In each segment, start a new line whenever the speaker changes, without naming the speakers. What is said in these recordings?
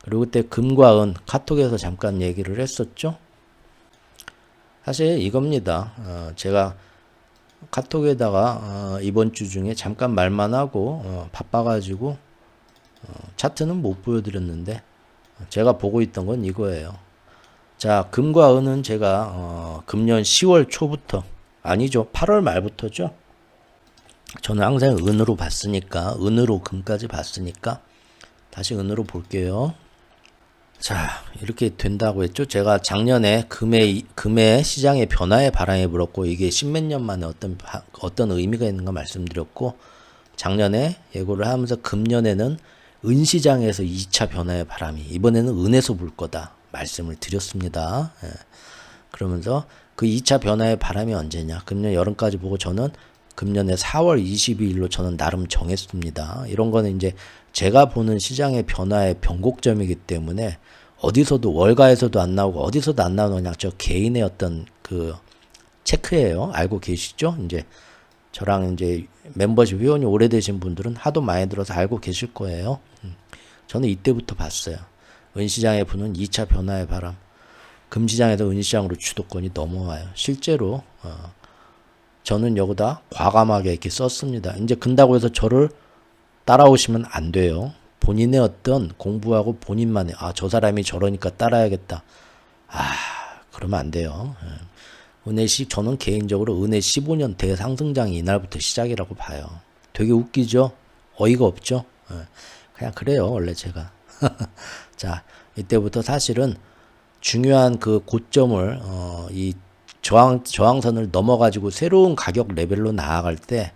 그리고 그때 금과 은 카톡에서 잠깐 얘기를 했었죠. 사실 이겁니다. 제가 카톡에다가 이번 주 중에 잠깐 말만 하고 바빠가지고 차트는 못 보여드렸는데 제가 보고 있던 건 이거예요. 자, 금과 은은 제가 금년 10월 초부터, 아니죠, 8월 말부터죠. 저는 항상 은으로 봤으니까, 은으로 금까지 봤으니까 다시 은으로 볼게요. 자, 이렇게 된다고 했죠. 제가 작년에 금의 시장의 변화에 바람이 불었고 이게 십몇 년 만에 어떤 의미가 있는가 말씀드렸고, 작년에 예고를 하면서 금년에는 은 시장에서 2차 변화의 바람이, 이번에는 은에서 불 거다 말씀을 드렸습니다. 예. 그러면서 그 2차 변화의 바람이 언제냐, 금년 여름까지 보고 저는 금년에 4월 22일로 저는 나름 정했습니다. 이런 거는 이제 제가 보는 시장의 변화의 변곡점이기 때문에 어디서도, 월가에서도 안 나오고 어디서도 안 나오는 그냥 저 개인의 어떤 그 체크예요. 알고 계시죠? 이제 저랑 이제 멤버십 회원이 오래되신 분들은 하도 많이 들어서 알고 계실 거예요. 저는 이때부터 봤어요. 은시장에 부는 2차 변화의 바람, 금시장에서 은시장으로 주도권이 넘어와요. 실제로 저는 여기다 과감하게 이렇게 썼습니다. 이제 근다고 해서 저를 따라오시면 안 돼요. 본인의 어떤 공부하고 본인만의, 저 사람이 저러니까 따라야겠다. 그러면 안 돼요. 저는 개인적으로 은의 15년 대상승장이 이날부터 시작이라고 봐요. 되게 웃기죠? 어이가 없죠? 그냥 그래요, 원래 제가. 자, 이때부터 사실은 중요한 그 고점을, 이 저항선을 넘어가지고 새로운 가격 레벨로 나아갈 때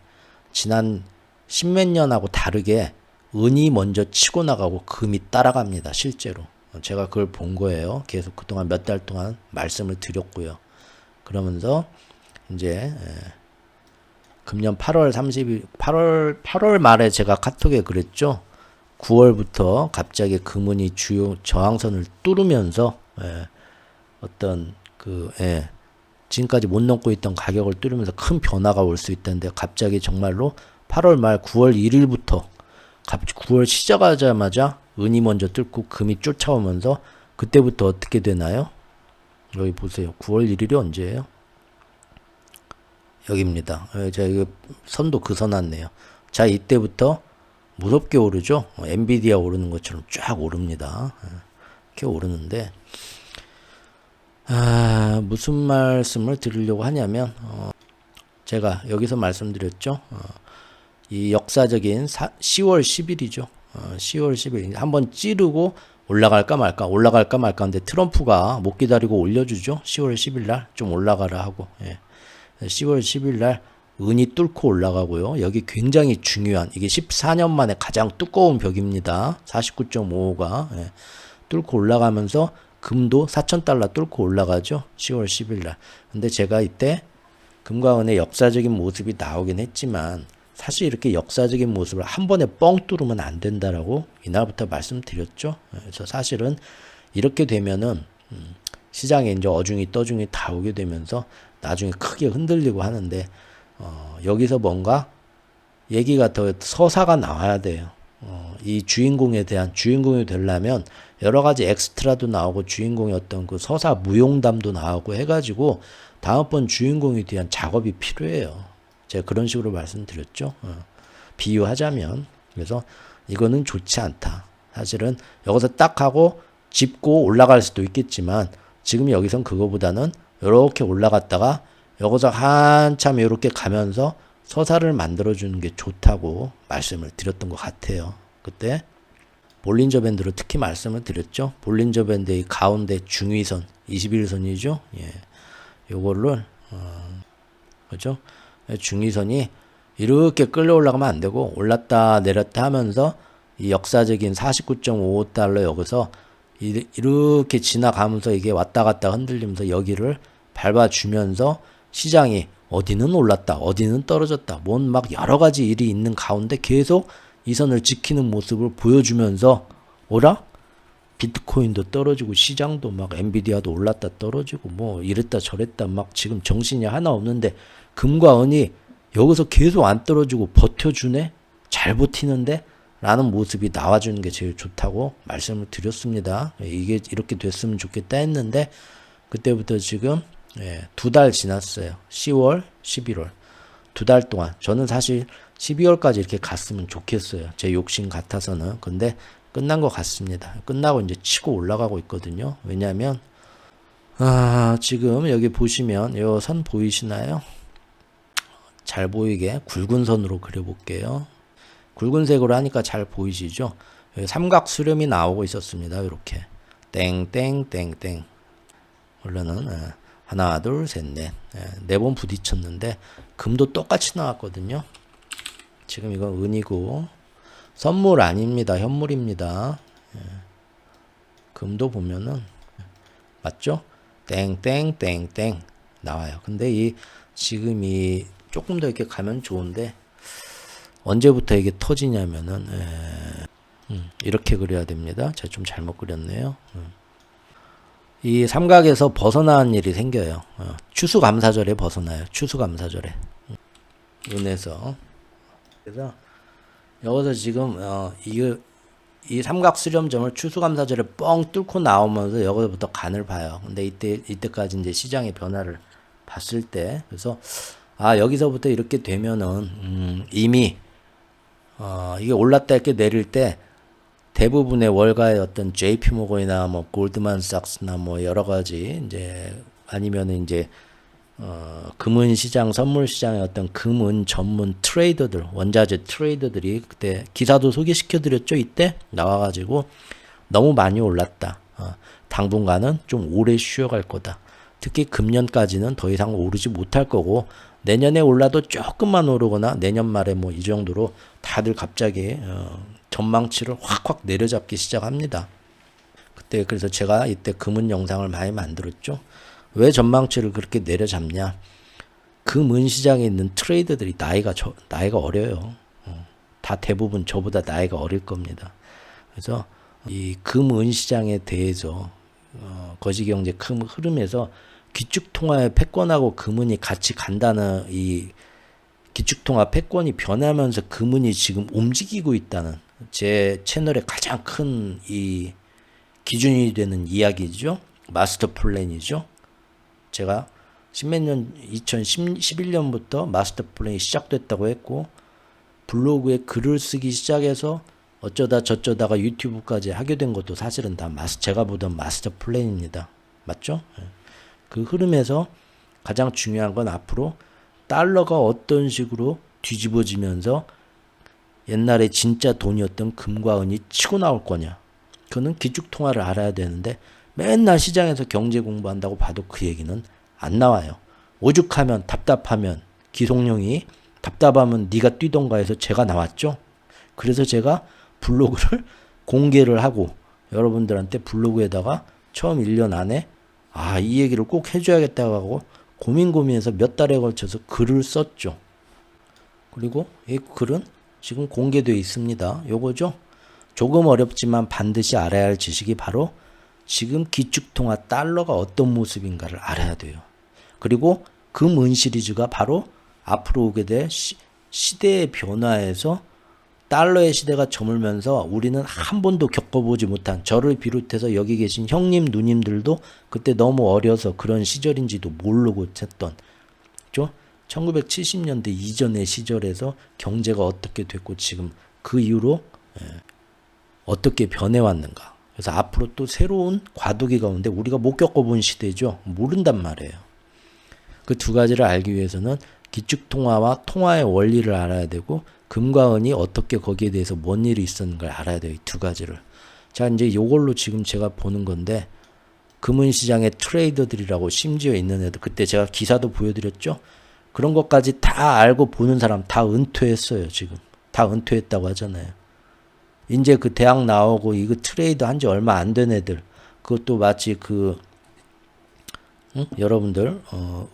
지난 십몇 년하고 다르게 은이 먼저 치고 나가고 금이 따라갑니다. 실제로. 제가 그걸 본 거예요. 계속 그동안 몇 달 동안 말씀을 드렸고요. 그러면서 이제 금년 8월 30일, 8월 말에 제가 카톡에 그랬죠. 9월부터 갑자기 금은이 주요 저항선을 뚫으면서 어떤 지금까지 못 넘고 있던 가격을 뚫으면서 큰 변화가 올 수 있다는데, 갑자기 정말로 8월 말 9월 1일부터 9월 시작하자마자 은이 먼저 뚫고 금이 쫓아오면서, 그때부터 어떻게 되나요? 여기 보세요. 9월 1일이 언제예요? 여기입니다. 제가 이거 선도 그서놨네요. 자, 이때부터 무섭게 오르죠. 엔비디아 오르는 것처럼 쫙 오릅니다. 이렇게 오르는데, 무슨 말씀을 드리려고 하냐면, 제가 여기서 말씀드렸죠. 이 역사적인 10월 10일이죠. 10월 10일 한번 찌르고 올라갈까 말까 하는데 트럼프가 못 기다리고 올려주죠. 10월 10일 날 좀 올라가라 하고. 10월 10일 날 은이 뚫고 올라가고요. 여기 굉장히 중요한, 이게 14년 만에 가장 두꺼운 벽입니다. 49.55가 뚫고 올라가면서 금도 4,000달러 뚫고 올라가죠. 10월 10일 날. 근데 제가 이때 금과 은의 역사적인 모습이 나오긴 했지만, 사실 이렇게 역사적인 모습을 한 번에 뻥 뚫으면 안 된다라고 이날부터 말씀드렸죠. 그래서 사실은 이렇게 되면은 시장에 이제 어중이 떠중이 다 오게 되면서 나중에 크게 흔들리고 하는데, 여기서 뭔가 얘기가 더 서사가 나와야 돼요. 이 주인공에 대한, 주인공이 되려면 여러 가지 엑스트라도 나오고 주인공의 어떤 그 서사 무용담도 나오고 해가지고 다음번 주인공에 대한 작업이 필요해요. 제가 그런 식으로 말씀드렸죠. 비유하자면. 그래서 이거는 좋지 않다. 사실은 여기서 딱 하고 짚고 올라갈 수도 있겠지만, 지금 여기선 그거보다는 이렇게 올라갔다가 여기서 한참 이렇게 가면서 서사를 만들어주는 게 좋다고 말씀을 드렸던 것 같아요. 그때 볼린저 밴드로 특히 말씀을 드렸죠. 볼린저 밴드의 가운데 중위선 21선이죠. 요거를 그죠? 중위선이 이렇게 끌려 올라가면 안 되고 올랐다 내렸다 하면서 이 역사적인 49.55달러 여기서 이렇게 지나가면서 이게 왔다 갔다 흔들리면서 여기를 밟아주면서 시장이 어디는 올랐다 어디는 떨어졌다 뭔 막 여러 가지 일이 있는 가운데 계속 이 선을 지키는 모습을 보여주면서, 뭐라? 비트코인도 떨어지고 시장도 막 엔비디아도 올랐다 떨어지고 뭐 이랬다 저랬다 막 지금 정신이 하나 없는데, 금과 은이 여기서 계속 안 떨어지고 버텨주네? 잘 버티는데 라는 모습이 나와주는 게 제일 좋다고 말씀을 드렸습니다. 이게 이렇게 됐으면 좋겠다 했는데 그때부터 지금 2달 지났어요. 10월, 11월 2달 동안 저는 사실 12월까지 이렇게 갔으면 좋겠어요. 제 욕심 같아서는. 근데 끝난 것 같습니다. 끝나고 이제 치고 올라가고 있거든요. 왜냐하면 지금 여기 보시면 이 선 보이시나요? 잘 보이게 굵은 선으로 그려볼게요. 굵은색으로 하니까 잘 보이시죠? 여기 삼각 수렴이 나오고 있었습니다. 이렇게 땡땡땡땡 원래는 하나 둘 셋 넷 네 번 부딪혔는데 금도 똑같이 나왔거든요. 지금 이건 은이고 선물 아닙니다. 현물입니다. 금도 보면은 맞죠? 땡땡땡땡 나와요. 근데 지금 조금 더 이렇게 가면 좋은데 언제부터 이게 터지냐면은 이렇게 그려야 됩니다. 제가 좀 잘못 그렸네요. 이 삼각에서 벗어나는 일이 생겨요. 추수감사절에 벗어나요. 추수감사절에 은에서. 그래서 여기서 지금 이 삼각 수렴점을 추수감사절에 뻥 뚫고 나오면서 여기서부터 간을 봐요. 근데 이때까지 이제 시장의 변화를 봤을 때 그래서 여기서부터 이렇게 되면은 이미 이게 올랐다 이렇게 내릴 때 대부분의 월가의 어떤 JP모건이나 뭐 골드만삭스나 뭐 여러 가지 이제 아니면은 이제 금은 시장, 선물 시장의 어떤 금은 전문 트레이더들, 원자재 트레이더들이 그때 기사도 소개시켜 드렸죠. 이때 나와가지고 너무 많이 올랐다. 당분간은 좀 오래 쉬어갈 거다. 특히 금년까지는 더 이상 오르지 못할 거고 내년에 올라도 조금만 오르거나 내년 말에 뭐 이 정도로 다들 갑자기 전망치를 확확 내려잡기 시작합니다. 그때 그래서 제가 이때 금은 영상을 많이 만들었죠. 왜 전망치를 그렇게 내려잡냐? 금은 시장에 있는 트레이더들이 나이가 어려요. 다 대부분 저보다 나이가 어릴 겁니다. 그래서 이 금은 시장에 대해서 거시경제 큰 흐름에서 기축통화의 패권하고 금은이 같이 간다는 이 기축통화 패권이 변하면서 금은이 지금 움직이고 있다는 제 채널의 가장 큰 이 기준이 되는 이야기죠. 마스터 플랜이죠. 제가 2011년부터 마스터 플랜이 시작됐다고 했고 블로그에 글을 쓰기 시작해서 어쩌다 저쩌다가 유튜브까지 하게 된 것도 사실은 다 제가 보던 마스터 플랜입니다. 맞죠? 그 흐름에서 가장 중요한 건 앞으로 달러가 어떤 식으로 뒤집어지면서 옛날에 진짜 돈이었던 금과 은이 치고 나올 거냐. 그거는 기축통화를 알아야 되는데 맨날 시장에서 경제 공부한다고 봐도 그 얘기는 안 나와요. 오죽하면 답답하면 기속용이 답답하면 네가 뛰던가 해서 제가 나왔죠. 그래서 제가 블로그를 공개를 하고 여러분들한테 블로그에다가 처음 1년 안에 이 얘기를 꼭 해줘야겠다고 하고 고민해서 몇 달에 걸쳐서 글을 썼죠. 그리고 이 글은 지금 공개되어 있습니다. 요거죠. 조금 어렵지만 반드시 알아야 할 지식이 바로 지금 기축통화 달러가 어떤 모습인가를 알아야 돼요. 그리고 금은 시리즈가 바로 앞으로 오게 될 시대의 변화에서 달러의 시대가 저물면서 우리는 한 번도 겪어보지 못한 저를 비롯해서 여기 계신 형님 누님들도 그때 너무 어려서 그런 시절인지도 모르고 했던 1970년대 이전의 시절에서 경제가 어떻게 됐고 지금 그 이후로 어떻게 변해왔는가. 그래서 앞으로 또 새로운 과도기가 오는데 우리가 못 겪어본 시대죠. 모른단 말이에요. 그 두 가지를 알기 위해서는 기축통화와 통화의 원리를 알아야 되고 금과 은이 어떻게 거기에 대해서 뭔 일이 있었는가를 알아야 돼요. 이 두 가지를. 자, 이제 요걸로 지금 제가 보는 건데 금은 시장의 트레이더들이라고 심지어 있는 애들 그때 제가 기사도 보여드렸죠. 그런 것까지 다 알고 보는 사람 다 은퇴했어요. 지금 다 은퇴했다고 하잖아요. 이제 그 대학 나오고 이거 트레이드 한지 얼마 안 된 애들 그것도 마치 여러분들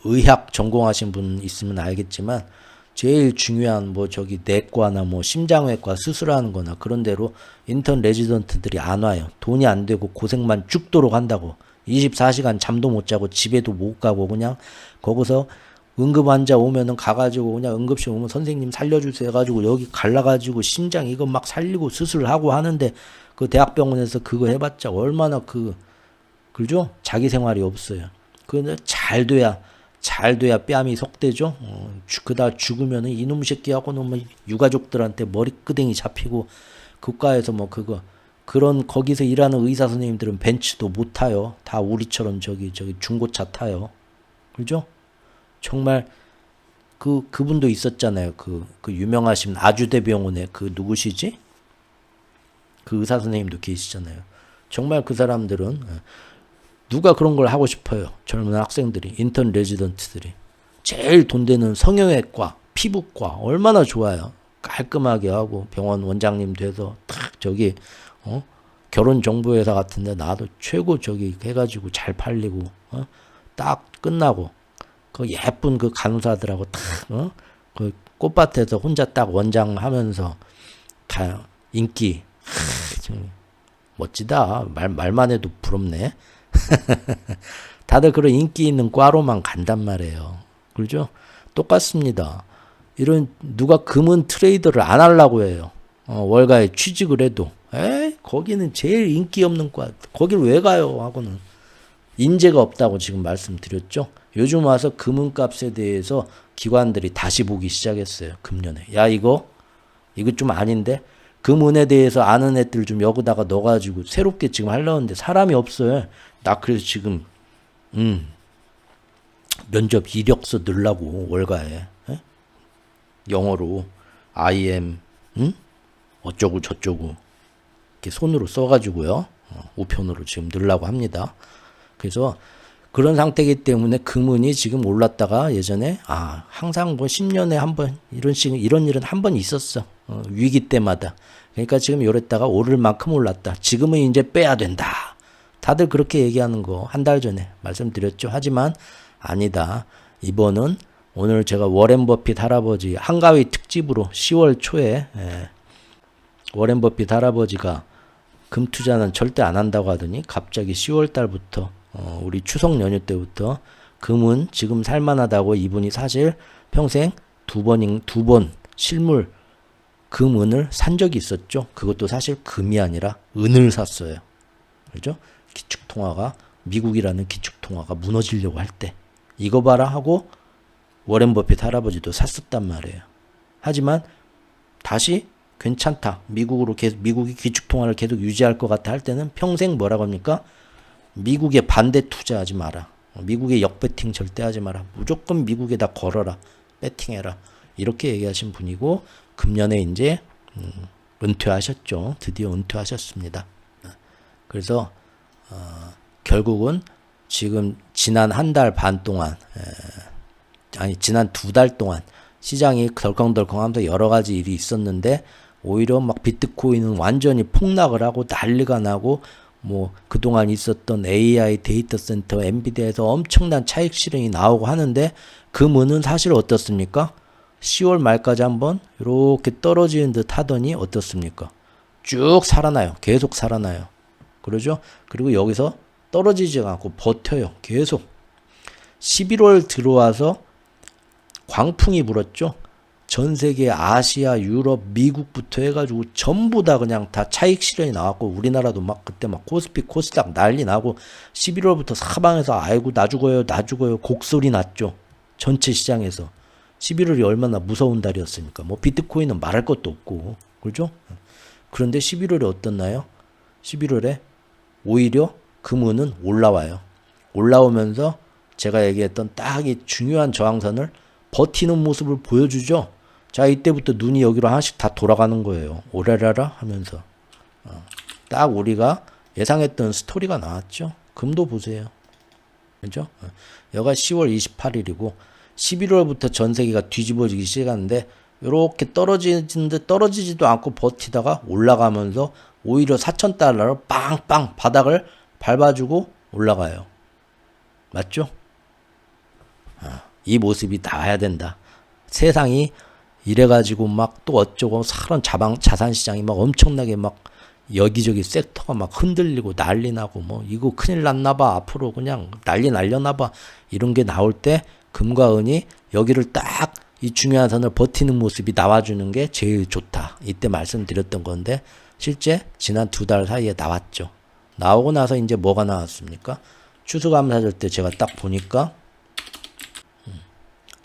의학 전공하신 분 있으면 알겠지만 제일 중요한 내과나 심장외과 수술하는 거나 그런 데로 인턴 레지던트들이 안 와요. 돈이 안 되고 고생만 죽도록 한다고 24시간 잠도 못 자고 집에도 못 가고 그냥 거기서 응급 환자 오면은 가가지고 그냥 응급실 오면 선생님 살려주세요 해가지고 여기 갈라가지고 심장 이거 막 살리고 수술하고 하는데 그 대학병원에서 그거 해봤자 얼마나 그죠? 자기 생활이 없어요. 근데 잘 돼야 뺨이 속되죠. 그다 죽으면은 이놈 새끼하고는 뭐 유가족들한테 머리끄댕이 잡히고 국가에서 뭐 그런 거기서 일하는 의사 선생님들은 벤츠도 못 타요. 다 우리처럼 저기 중고차 타요. 그죠? 정말 그분도 있었잖아요. 그 유명하신 아주대병원에 그 누구시지? 그 의사 선생님도 계시잖아요. 정말 그 사람들은 누가 그런 걸 하고 싶어요. 젊은 학생들이, 인턴 레지던트들이. 제일 돈 되는 성형외과, 피부과 얼마나 좋아요. 깔끔하게 하고 병원 원장님 돼서 탁 저기 결혼정보회사 같은데 나도 최고 저기 해가지고 잘 팔리고 딱 끝나고 그 예쁜 그 간호사들하고 딱 그 꽃밭에서 혼자 딱 원장 하면서 다 인기 멋지다. 말만 해도 부럽네. 다들 그런 인기 있는 과로만 간단 말이에요. 그렇죠? 똑같습니다. 이런 누가 금은 트레이더를 안 하려고 해요. 월가에 취직을 해도 거기는 제일 인기 없는 과. 거길 왜 가요? 하고는 인재가 없다고 지금 말씀드렸죠. 요즘 와서 금은값에 대해서 기관들이 다시 보기 시작했어요. 금년에. 야 이거 좀 아닌데 금은에 대해서 아는 애들 좀 여기다가 넣어가지고 새롭게 지금 하려는데 사람이 없어요. 나 그래서 지금 면접 이력서 넣으려고 월가에 영어로 I am 어쩌고 저쩌고 이렇게 손으로 써가지고요. 우편으로 지금 넣으려고 합니다. 그래서 그런 상태이기 때문에 금은이 지금 올랐다가 예전에 항상 뭐 10년에 한 번 이런 일은 한 번 있었어. 위기 때마다. 그러니까 지금 요랬다가 오를 만큼 올랐다. 지금은 이제 빼야 된다. 다들 그렇게 얘기하는 거 한 달 전에 말씀드렸죠. 하지만 아니다. 이번은 오늘 제가 워렌 버핏 할아버지 한가위 특집으로 10월 초에 워렌 버핏 할아버지가 금 투자는 절대 안 한다고 하더니 갑자기 10월 달부터 우리 추석 연휴 때부터 금은 지금 살만하다고 이분이 사실 평생 두 번 실물 금은을 산 적이 있었죠. 그것도 사실 금이 아니라 은을 샀어요. 그렇죠? 기축통화가 미국이라는 기축통화가 무너지려고 할 때 이거 봐라 하고 워렌 버핏 할아버지도 샀었단 말이에요. 하지만 다시 괜찮다. 미국이 기축통화를 계속 유지할 것 같아 할 때는 평생 뭐라고 합니까? 미국에 반대 투자하지 마라. 미국에 역배팅 절대 하지 마라. 무조건 미국에다 걸어라. 배팅해라. 이렇게 얘기하신 분이고 금년에 이제 은퇴하셨죠. 드디어 은퇴하셨습니다. 그래서 결국은 지금 지난 한 달 반 동안 지난 2달 동안 시장이 덜컹덜컹하면서 여러 가지 일이 있었는데 오히려 막 비트코인은 완전히 폭락을 하고 난리가 나고 뭐 그동안 있었던 AI 데이터 센터 엔비디아에서 엄청난 차익 실현이 나오고 하는데 금은은 사실 어떻습니까? 10월 말까지 한번 이렇게 떨어지는 듯 하더니 어떻습니까? 쭉 살아나요. 계속 살아나요. 그러죠? 그리고 여기서 떨어지지 않고 버텨요. 계속. 11월 들어와서 광풍이 불었죠. 전 세계 아시아, 유럽, 미국부터 해가지고 전부 다 그냥 다 차익 실현이 나왔고 우리나라도 막 그때 막 코스피, 코스닥 난리 나고 11월부터 사방에서 아이고 나 죽어요 곡소리 났죠. 전체 시장에서. 11월이 얼마나 무서운 달이었습니까? 뭐 비트코인은 말할 것도 없고 그렇죠? 그런데 11월에 어떻나요? 11월에 오히려 금은은 올라와요. 올라오면서 제가 얘기했던 딱 이 중요한 저항선을 버티는 모습을 보여주죠. 자, 이때부터 눈이 여기로 하나씩 다 돌아가는 거예요. 오래라라 하면서. 딱 우리가 예상했던 스토리가 나왔죠. 금도 보세요. 그죠? 여가 10월 28일이고 11월부터 전 세계가 뒤집어지기 시작하는데 이렇게 떨어지지도 않고 버티다가 올라가면서 오히려 4,000달러로 빵빵 바닥을 밟아주고 올라가요. 맞죠? 이 모습이 나와야 된다. 세상이 이래가지고 막 또 어쩌고 사람 자산시장이 막 엄청나게 막 여기저기 섹터가 막 흔들리고 난리 나고 뭐 이거 큰일 났나봐 앞으로 그냥 난리 날려나봐 이런 게 나올 때 금과 은이 여기를 딱 이 중요한 선을 버티는 모습이 나와주는 게 제일 좋다. 이때 말씀드렸던 건데 실제 지난 2달 사이에 나왔죠. 나오고 나서 이제 뭐가 나왔습니까? 추수감사절 때 제가 딱 보니까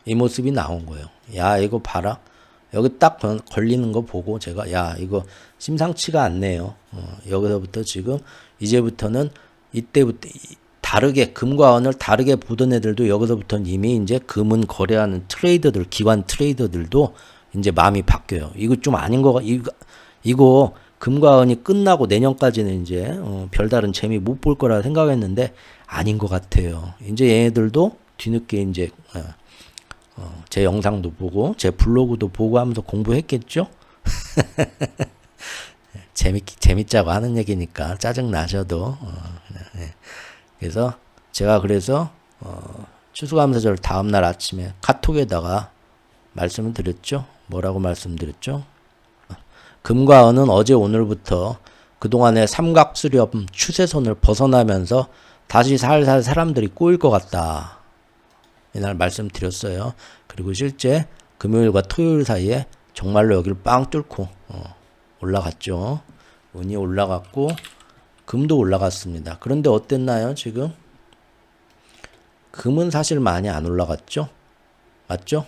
이 모습이 나온 거예요. 야, 이거 봐라. 여기 딱 걸리는 거 보고 제가 야, 이거 심상치가 않네요. 여기서부터 지금 이제부터는 이때부터 다르게 금과 은을 다르게 보던 애들도 여기서부터는 이미 이제 금은 거래하는 트레이더들, 기관 트레이더들도 이제 마음이 바뀌어요. 이거 좀 아닌 거 이거 금과 은이 끝나고 내년까지는 이제 별다른 재미 못 볼 거라 생각했는데 아닌 것 같아요. 이제 얘네들도 뒤늦게 이제 제 영상도 보고 제 블로그도 보고 하면서 공부했겠죠? 재밌자고 하는 얘기니까 짜증 나셔도 네. 그래서 제가 그래서 추수감사절 다음날 아침에 카톡에다가 말씀을 드렸죠. 뭐라고 말씀드렸죠? 금과 은은 어제 오늘부터 그동안의 삼각수렴 추세선을 벗어나면서 다시 살살 사람들이 꼬일 것 같다. 이날 말씀드렸어요. 그리고 실제 금요일과 토요일 사이에 정말로 여기를 빵 뚫고 올라갔죠. 은이 올라갔고 금도 올라갔습니다. 그런데 어땠나요? 지금 금은 사실 많이 안 올라갔죠. 맞죠?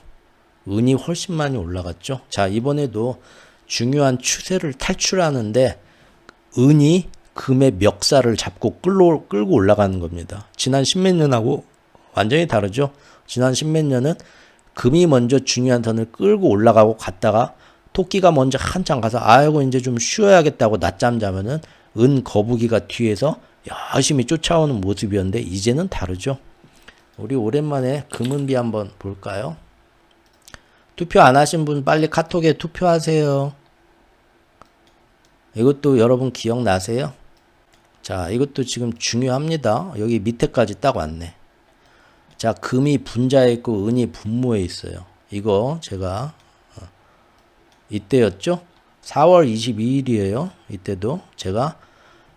은이 훨씬 많이 올라갔죠. 자, 이번에도 중요한 추세를 탈출하는데 은이 금의 멱살을 잡고 끌고 올라가는 겁니다. 지난 십몇 년하고 완전히 다르죠. 지난 십몇 년은 금이 먼저 중요한 선을 끌고 올라가고 갔다가 토끼가 먼저 한참 가서 아이고 이제 좀 쉬어야겠다고 낮잠 자면은 은 거북이가 뒤에서 열심히 쫓아오는 모습이었는데 이제는 다르죠. 우리 오랜만에 금은비 한번 볼까요? 투표 안 하신 분 빨리 카톡에 투표하세요. 이것도 여러분 기억나세요? 자, 이것도 지금 중요합니다. 여기 밑에까지 딱 왔네. 자, 금이 분자에 있고 은이 분모에 있어요. 이거 제가 이때였죠? 4월 22일이에요. 이때도 제가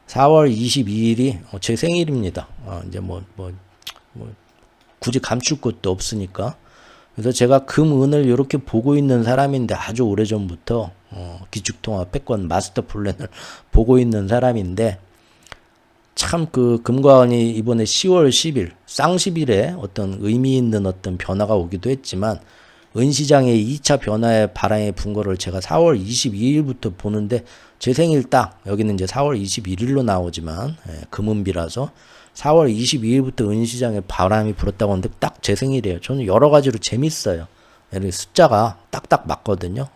4월 22일이 제 생일입니다. 이제 뭐 굳이 감출 것도 없으니까. 그래서 제가 금, 은을 이렇게 보고 있는 사람인데 아주 오래전부터 기축통화 패권 마스터 플랜을 보고 있는 사람인데 참 그 금과 은이 이번에 10월 10일 쌍십일에 어떤 의미 있는 어떤 변화가 오기도 했지만 은시장의 2차 변화의 바람이 분 거를 제가 4월 22일부터 보는데 제 생일 딱 여기는 이제 4월 21일로 나오지만 금은비라서 4월 22일부터 은시장에 바람이 불었다고 하는데 딱 제 생일이에요. 저는 여러 가지로 재밌어요. 이렇게 숫자가 딱딱 맞거든요.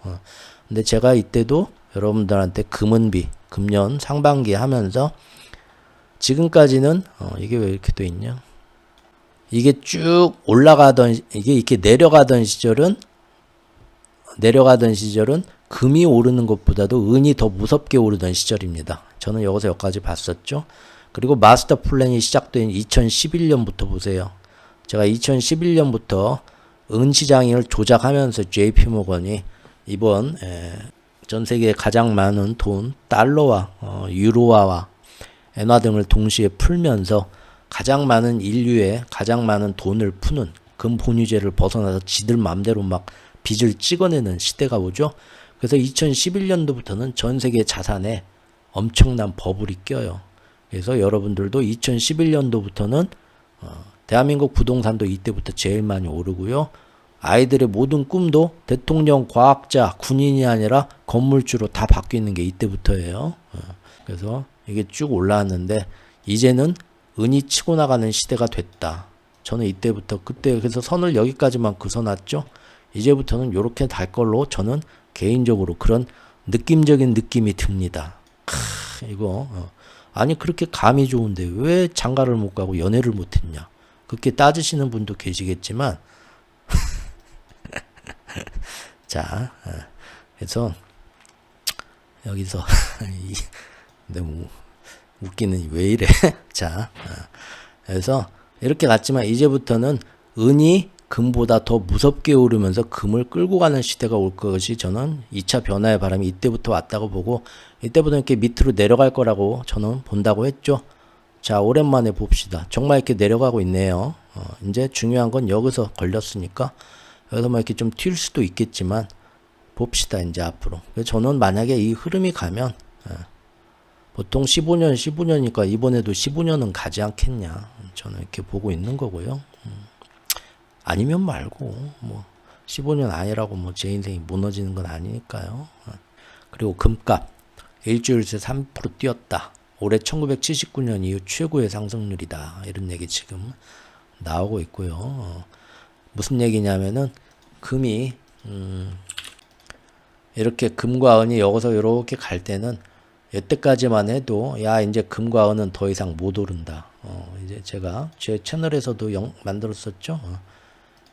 근데 제가 이때도 여러분들한테 금은비 금년 상반기 하면서 지금까지는 이게 왜 이렇게 돼 있냐? 이게 쭉 올라가던 이게 이렇게 내려가던 시절은 금이 오르는 것보다도 은이 더 무섭게 오르던 시절입니다. 저는 여기서 여기까지 봤었죠. 그리고 마스터 플랜이 시작된 2011년부터 보세요. 제가 2011년부터 은 시장을 조작하면서 JP모건이 이번 전 세계에 가장 많은 돈 달러와 유로화와 엔화 등을 동시에 풀면서 가장 많은 인류에 가장 많은 돈을 푸는 금 본위제를 벗어나서 지들 맘대로 막 빚을 찍어내는 시대가 오죠. 그래서 2011년도부터는 전 세계 자산에 엄청난 버블이 껴요. 그래서 여러분들도 2011년도부터는 대한민국 부동산도 이때부터 제일 많이 오르고요. 아이들의 모든 꿈도 대통령, 과학자, 군인이 아니라 건물주로 다 바뀌는 게 이때부터예요. 그래서 이게 쭉 올라왔는데 이제는 은이 치고 나가는 시대가 됐다. 저는 이때부터 그때 그래서 선을 여기까지만 그서놨죠. 이제부터는 이렇게 달 걸로 저는 개인적으로 그런 느낌적인 느낌이 듭니다. 이거 아니 그렇게 감이 좋은데 왜 장가를 못 가고 연애를 못 했냐. 그렇게 따지시는 분도 계시겠지만 자, 그래서 여기서 너무 웃기는 왜 이래? 자, 그래서 이렇게 갔지만 이제부터는 은이 금보다 더 무섭게 오르면서 금을 끌고 가는 시대가 올 것이 저는 2차 변화의 바람이 이때부터 왔다고 보고 이때부터 이렇게 밑으로 내려갈 거라고 저는 본다고 했죠. 자, 오랜만에 봅시다. 정말 이렇게 내려가고 있네요. 이제 중요한 건 여기서 걸렸으니까 여기서 뭐 이렇게 좀 튈 수도 있겠지만 봅시다. 이제 앞으로. 저는 만약에 이 흐름이 가면 보통 15년이니까 이번에도 15년은 가지 않겠냐. 저는 이렇게 보고 있는 거고요. 아니면 말고 뭐 15년 아니라고 뭐 제 인생이 무너지는 건 아니니까요. 그리고 금값 일주일 새 3% 뛰었다. 올해 1979년 이후 최고의 상승률이다. 이런 얘기 지금 나오고 있고요. 무슨 얘기냐면은 금이 이렇게 금과 은이 여기서 이렇게 갈 때는 여태까지만 해도 야 이제 금과 은은 더 이상 못 오른다. 이제 제가 제 채널에서도 만들었었죠.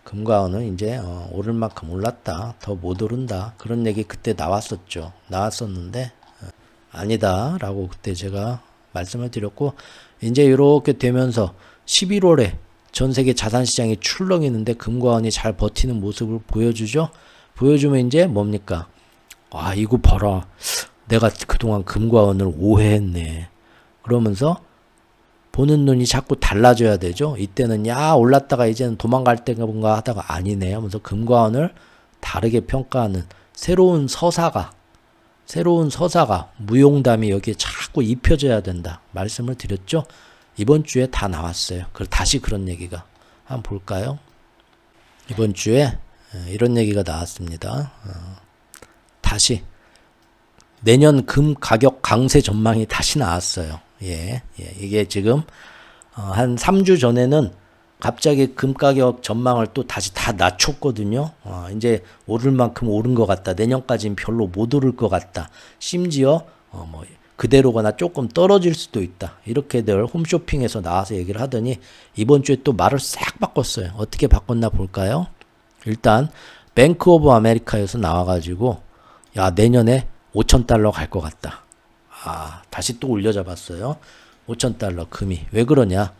금과 은은 이제 오를 만큼 올랐다. 더 못 오른다. 그런 얘기 그때 나왔었죠. 나왔었는데 아니다 라고 그때 제가 말씀을 드렸고 이제 이렇게 되면서 11월에 전 세계 자산시장이 출렁이는데 금과 은이 잘 버티는 모습을 보여주죠. 보여주면 이제 뭡니까? 아 이거 봐라. 내가 그동안 금과 은을 오해했네. 그러면서 보는 눈이 자꾸 달라져야 되죠. 이때는 야 올랐다가 이제는 도망갈 때인가 하다가 아니네 하면서 금과 은을 다르게 평가하는 새로운 서사가 무용담이 여기에 자꾸 입혀져야 된다. 말씀을 드렸죠. 이번 주에 다 나왔어요. 다시 그런 얘기가 한번 볼까요? 이번 주에 이런 얘기가 나왔습니다. 다시 내년 금 가격 강세 전망이 다시 나왔어요. 이게 지금 한 3주 전에는 갑자기 금 가격 전망을 또 다시 다 낮췄거든요. 이제 오를 만큼 오른 것 같다. 내년까지는 별로 못 오를 것 같다. 심지어 뭐 그대로거나 조금 떨어질 수도 있다. 이렇게들 홈쇼핑에서 나와서 얘기를 하더니 이번 주에 또 말을 싹 바꿨어요. 어떻게 바꿨나 볼까요? 일단 뱅크 오브 아메리카에서 나와가지고 야 내년에 5,000달러 갈 것 같다. 다시 또 올려잡았어요. 5,000달러 금이. 왜 그러냐?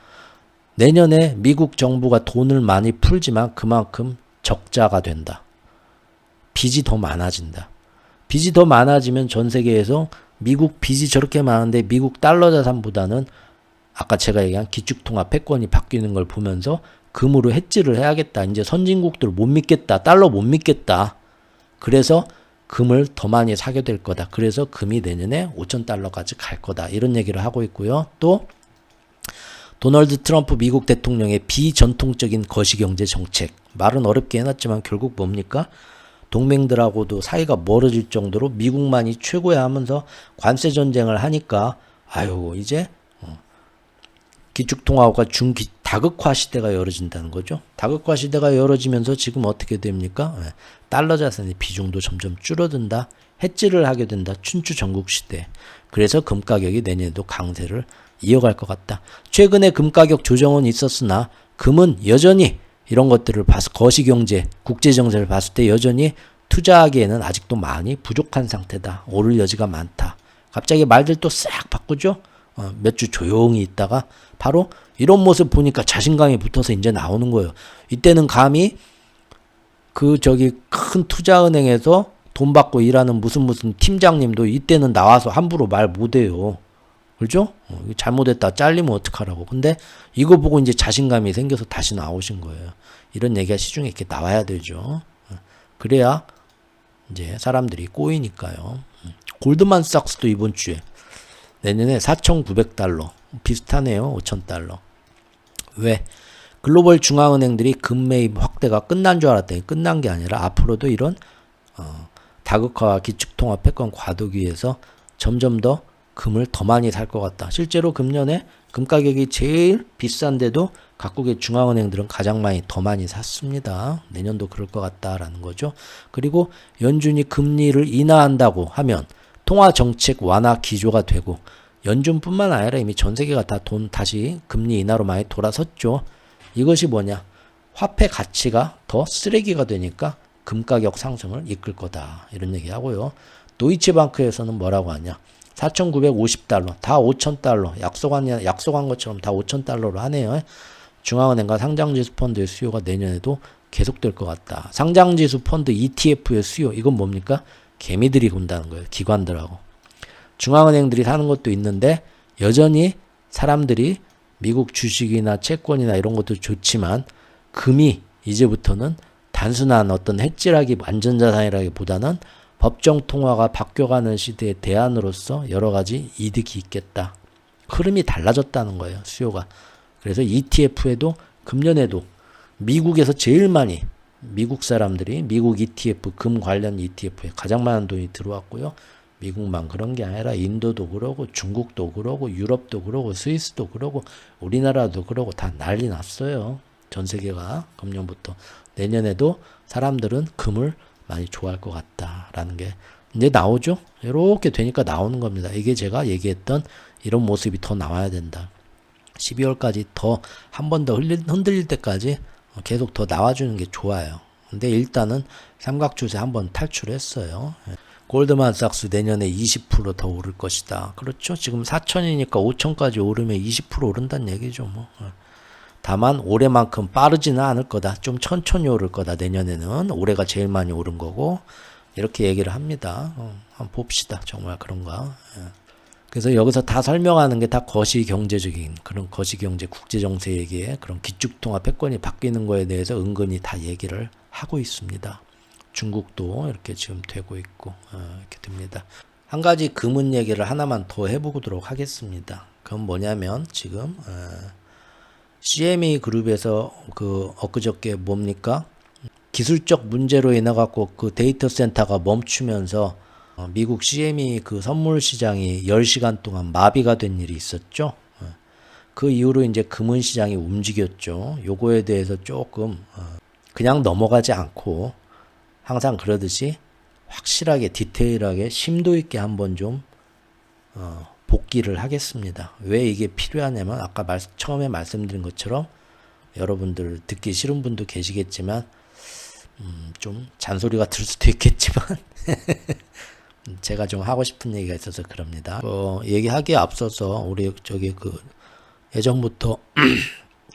내년에 미국 정부가 돈을 많이 풀지만 그만큼 적자가 된다. 빚이 더 많아진다. 빚이 더 많아지면 전 세계에서 미국 빚이 저렇게 많은데 미국 달러 자산보다는 아까 제가 얘기한 기축통화 패권이 바뀌는 걸 보면서 금으로 해지를 해야겠다. 이제 선진국들 못 믿겠다. 달러 못 믿겠다. 그래서 금을 더 많이 사게 될 거다. 그래서 금이 내년에 5,000달러까지 갈 거다. 이런 얘기를 하고 있고요. 또 도널드 트럼프 미국 대통령의 비전통적인 거시경제 정책. 말은 어렵게 해놨지만 결국 뭡니까? 동맹들하고도 사이가 멀어질 정도로 미국만이 최고야 하면서 관세 전쟁을 하니까 아유 이제 기축통화가 다극화 시대가 열어진다는 거죠. 다극화 시대가 열어지면서 지금 어떻게 됩니까? 달러 자산의 비중도 점점 줄어든다. 해지를 하게 된다. 춘추 전국 시대. 그래서 금 가격이 내년에도 강세를 이어갈 것 같다. 최근에 금 가격 조정은 있었으나 금은 여전히 이런 것들을 봐서 거시경제, 국제정세를 봤을 때 여전히 투자하기에는 아직도 많이 부족한 상태다. 오를 여지가 많다. 갑자기 말들 또 싹 바꾸죠. 몇 주 조용히 있다가 바로 이런 모습 보니까 자신감이 붙어서 이제 나오는 거예요. 이때는 감히 큰 투자은행에서 돈 받고 일하는 무슨 팀장님도 이때는 나와서 함부로 말 못해요. 그렇죠? 잘못했다 잘리면 어떡하라고. 근데 이거 보고 이제 자신감이 생겨서 다시 나오신 거예요. 이런 얘기가 시중에 이렇게 나와야 되죠. 그래야 이제 사람들이 꼬이니까요. 골드만삭스도 이번 주에 내년에 4,900달러 비슷하네요. 5,000달러. 왜? 글로벌 중앙은행들이 금 매입 확대가 끝난 줄 알았더니 끝난 게 아니라 앞으로도 이런 다극화와 기축통화 패권 과도기에서 점점 더 금을 더 많이 살 것 같다. 실제로 금년에 금 가격이 제일 비싼데도 각국의 중앙은행들은 가장 더 많이 샀습니다. 내년도 그럴 것 같다라는 거죠. 그리고 연준이 금리를 인하한다고 하면 통화정책 완화 기조가 되고 연준뿐만 아니라 이미 전 세계가 다 돈 다시 금리 인하로 많이 돌아섰죠. 이것이 뭐냐? 화폐 가치가 더 쓰레기가 되니까 금 가격 상승을 이끌 거다. 이런 얘기하고요. 도이치방크에서는 뭐라고 하냐? 4,950달러, 다 5,000달러, 약속한 것처럼 다 5,000달러로 하네요. 중앙은행과 상장지수 펀드의 수요가 내년에도 계속될 것 같다. 상장지수 펀드 ETF의 수요, 이건 뭡니까? 개미들이 본다는 거예요. 기관들하고. 중앙은행들이 사는 것도 있는데 여전히 사람들이 미국 주식이나 채권이나 이런 것도 좋지만 금이 이제부터는 단순한 어떤 해지라기 안전자산이라기보다는 법정 통화가 바뀌어가는 시대의 대안으로서 여러 가지 이득이 있겠다. 흐름이 달라졌다는 거예요. 수요가. 그래서 ETF에도 금년에도 미국에서 제일 많이 미국 사람들이 미국 ETF, 금 관련 ETF에 가장 많은 돈이 들어왔고요. 미국만 그런 게 아니라 인도도 그러고 중국도 그러고 유럽도 그러고 스위스도 그러고 우리나라도 그러고 다 난리 났어요. 전 세계가 금년부터. 내년에도 사람들은 금을 많이 좋아할 것 같다라는 게 이제 나오죠. 이렇게 되니까 나오는 겁니다. 이게 제가 얘기했던 이런 모습이 더 나와야 된다. 12월까지 더 한 번 더 흔들릴 때까지 계속 더 나와주는 게 좋아요. 근데 일단은 삼각주세 한번 탈출했어요. 골드만삭스 내년에 20% 더 오를 것이다. 그렇죠. 지금 4천이니까 5천까지 오르면 20% 오른다는 얘기죠. 뭐. 다만 올해만큼 빠르지는 않을 거다. 좀 천천히 오를 거다. 내년에는 올해가 제일 많이 오른 거고 이렇게 얘기를 합니다. 한번 봅시다. 정말 그런가. 그래서 여기서 다 설명하는 게 다 거시경제적인 그런 거시경제 국제정세 얘기에 그런 기축통화 패권이 바뀌는 거에 대해서 은근히 다 얘기를 하고 있습니다. 중국도 이렇게 지금 되고 있고 이렇게 됩니다. 한 가지 금은 얘기를 하나만 더 해보도록 하겠습니다. 그건 뭐냐면 지금 CME 그룹에서 그 엊그저께 뭡니까? 기술적 문제로 인해 갖고 그 데이터 센터가 멈추면서 미국 CME 그 선물 시장이 10시간 동안 마비가 된 일이 있었죠. 그 이후로 이제 금은 시장이 움직였죠. 요거에 대해서 조금 그냥 넘어가지 않고 항상 그러듯이 확실하게 디테일하게 심도 있게 한번 좀 복기를 하겠습니다. 왜 이게 필요하냐면 아까 처음에 말씀드린 것처럼 여러분들 듣기 싫은 분도 계시겠지만 좀 잔소리가 들 수도 있겠지만 제가 좀 하고 싶은 얘기가 있어서 그럽니다. 얘기하기에 앞서서 우리 저기 그 예전부터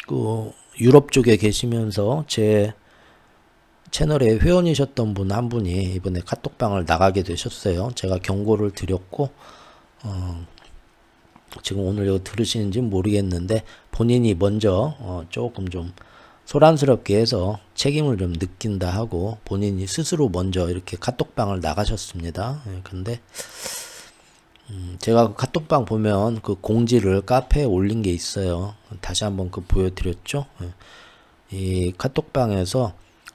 그 유럽 쪽에 계시면서 제 채널에 회원이셨던 분 한 분이 이번에 카톡방을 나가게 되셨어요. 제가 경고를 드렸고 지금 오늘 이거 들으시는지 모르겠는데 본인이 먼저 조금 좀 소란스럽게 해서 책임을 좀 느낀다 하고 본인이 스스로 먼저 이렇게 카톡방을 나가셨습니다. 근데 제가 그 카톡방 보면 그 공지를 카페에 올린 게 있어요. 다시 한번 그 보여드렸죠. 이 카톡방에서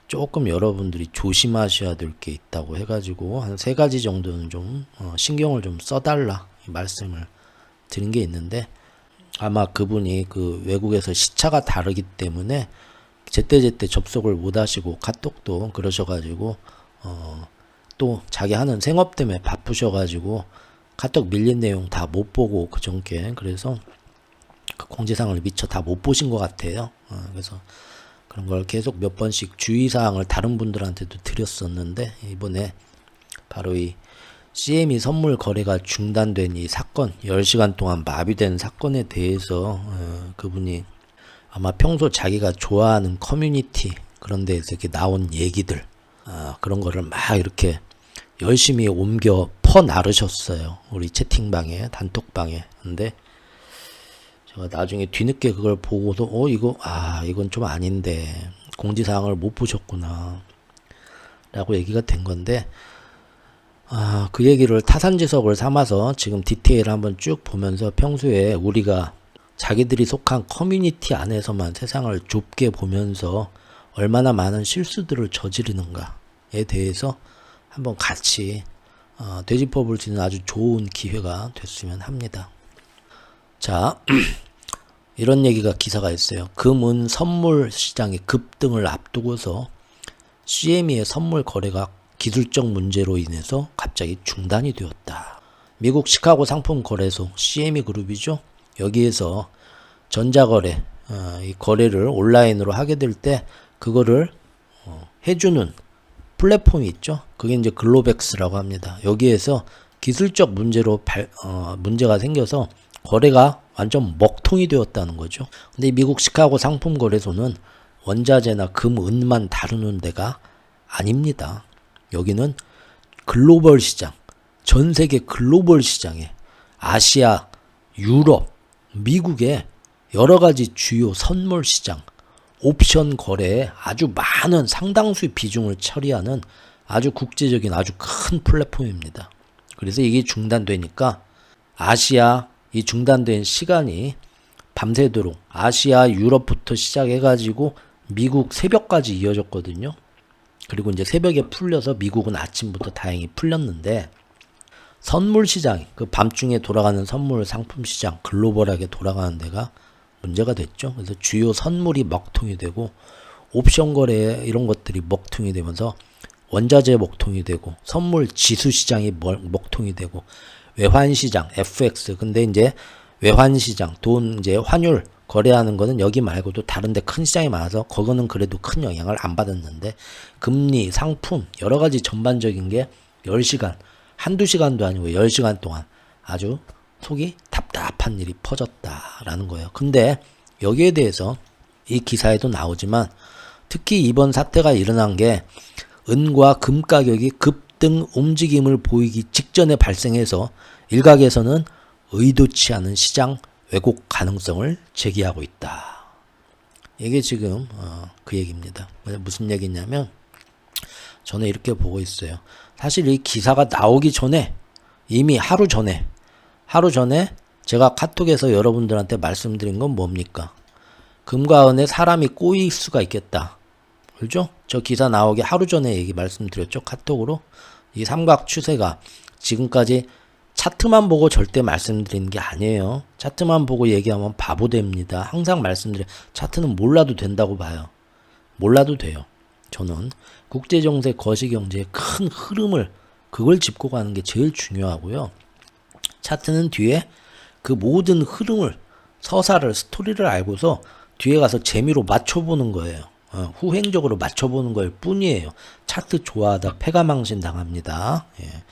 조금 여러분들이 조심하셔야 될 게 있다고 해가지고 한 3가지 정도는 좀 신경을 좀 써달라 말씀을 드린 게 있는데 아마 그분이 그 외국에서 시차가 다르기 때문에 제때제때 접속을 못 하시고 카톡도 그러셔가지고 또 자기 하는 생업 때문에 바쁘셔가지고 카톡 밀린 내용 다 못 보고 그전께 그래서 그 공지사항을 미처 다 못 보신 것 같아요. 그래서 그런 걸 계속 몇 번씩 주의사항을 다른 분들한테도 드렸었는데 이번에 바로 이 CME 선물 거래가 중단된 이 사건 10시간 동안 마비된 사건에 대해서 그분이 아마 평소 자기가 좋아하는 커뮤니티 그런 데에서 이렇게 나온 얘기들 그런 거를 막 이렇게 열심히 옮겨 퍼나르셨어요. 우리 채팅방에 단톡방에. 근데 제가 나중에 뒤늦게 그걸 보고도 이건 좀 아닌데 공지사항을 못 보셨구나 라고 얘기가 된 건데 그 얘기를 타산지석을 삼아서 지금 디테일을 한번 쭉 보면서 평소에 우리가 자기들이 속한 커뮤니티 안에서만 세상을 좁게 보면서 얼마나 많은 실수들을 저지르는가에 대해서 한번 같이 되짚어 볼 수 있는 아주 좋은 기회가 됐으면 합니다. 자, 이런 얘기가 기사가 있어요. 금은 선물 시장의 급등을 앞두고서 CME의 선물 거래가 기술적 문제로 인해서 갑자기 중단이 되었다. 미국 시카고 상품 거래소 CME 그룹이죠. 여기에서 전자거래, 이 거래를 온라인으로 하게 될 때 그거를 해주는 플랫폼이 있죠. 그게 이제 글로백스라고 합니다. 여기에서 기술적 문제로 문제가 생겨서 거래가 완전 먹통이 되었다는 거죠. 근데 미국 시카고 상품 거래소는 원자재나 금, 은만 다루는 데가 아닙니다. 여기는 글로벌 시장, 전 세계 글로벌 시장에 아시아, 유럽, 미국의 여러 가지 주요 선물 시장, 옵션 거래에 아주 많은 상당수의 비중을 처리하는 아주 국제적인 아주 큰 플랫폼입니다. 그래서 이게 중단되니까 아시아 이 중단된 시간이 밤새도록 아시아, 유럽부터 시작해가지고 미국 새벽까지 이어졌거든요. 그리고 이제 새벽에 풀려서 미국은 아침부터 다행히 풀렸는데 선물 시장, 그 밤중에 돌아가는 선물 상품 시장, 글로벌하게 돌아가는 데가 문제가 됐죠. 그래서 주요 선물이 먹통이 되고 옵션 거래 이런 것들이 먹통이 되면서 원자재 먹통이 되고 선물 지수 시장이 먹통이 되고 외환 시장, FX. 근데 이제 외환 시장, 돈 이제 환율 거래하는 거는 여기 말고도 다른 데 큰 시장이 많아서 그거는 그래도 큰 영향을 안 받았는데 금리, 상품 여러 가지 전반적인 게 10시간, 한두 시간도 아니고 10시간 동안 아주 속이 답답한 일이 퍼졌다라는 거예요. 근데 여기에 대해서 이 기사에도 나오지만 특히 이번 사태가 일어난 게 은과 금 가격이 급등 움직임을 보이기 직전에 발생해서 일각에서는 의도치 않은 시장 왜곡 가능성을 제기하고 있다. 이게 지금 그 얘기입니다. 무슨 얘기냐면 저는 이렇게 보고 있어요. 사실 이 기사가 나오기 전에 이미 하루 전에 제가 카톡에서 여러분들한테 말씀드린 건 뭡니까? 금과 은에 사람이 꼬일 수가 있겠다. 그렇죠? 저 기사 나오기 하루 전에 얘기 말씀드렸죠. 카톡으로. 이 삼각 추세가 지금까지 차트만 보고 절대 말씀드리는 게 아니에요. 차트만 보고 얘기하면 바보 됩니다. 항상 말씀드려요. 차트는 몰라도 된다고 봐요. 몰라도 돼요. 저는 국제정세, 거시경제의 큰 흐름을 그걸 짚고 가는 게 제일 중요하고요. 차트는 뒤에 그 모든 흐름을 서사를 스토리를 알고서 뒤에 가서 재미로 맞춰보는 거예요. 후행적으로 맞춰보는 걸 뿐이에요. 차트 좋아하다 패가망신 당합니다. 예.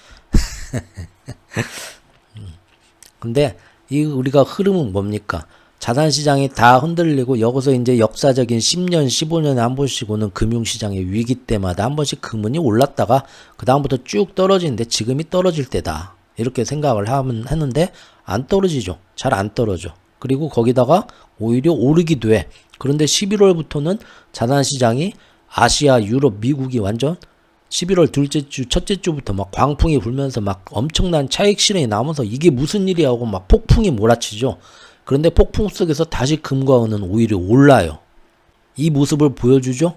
근데 이 우리가 흐름은 뭡니까? 자산시장이 다 흔들리고 여기서 이제 역사적인 10년, 15년에 한 번씩 오는 금융시장의 위기 때마다 한 번씩 금은이 올랐다가 그 다음부터 쭉 떨어지는데 지금이 떨어질 때다. 이렇게 생각을 했는데 안 떨어지죠. 잘 안 떨어져. 그리고 거기다가 오히려 오르기도 해. 그런데 11월부터는 자산시장이 아시아, 유럽, 미국이 완전 11월 둘째 주, 첫째 주부터 막 광풍이 불면서 막 엄청난 차익 실현이 나오면서 이게 무슨 일이야 하고 막 폭풍이 몰아치죠. 그런데 폭풍 속에서 다시 금과 은은 오히려 올라요. 이 모습을 보여주죠.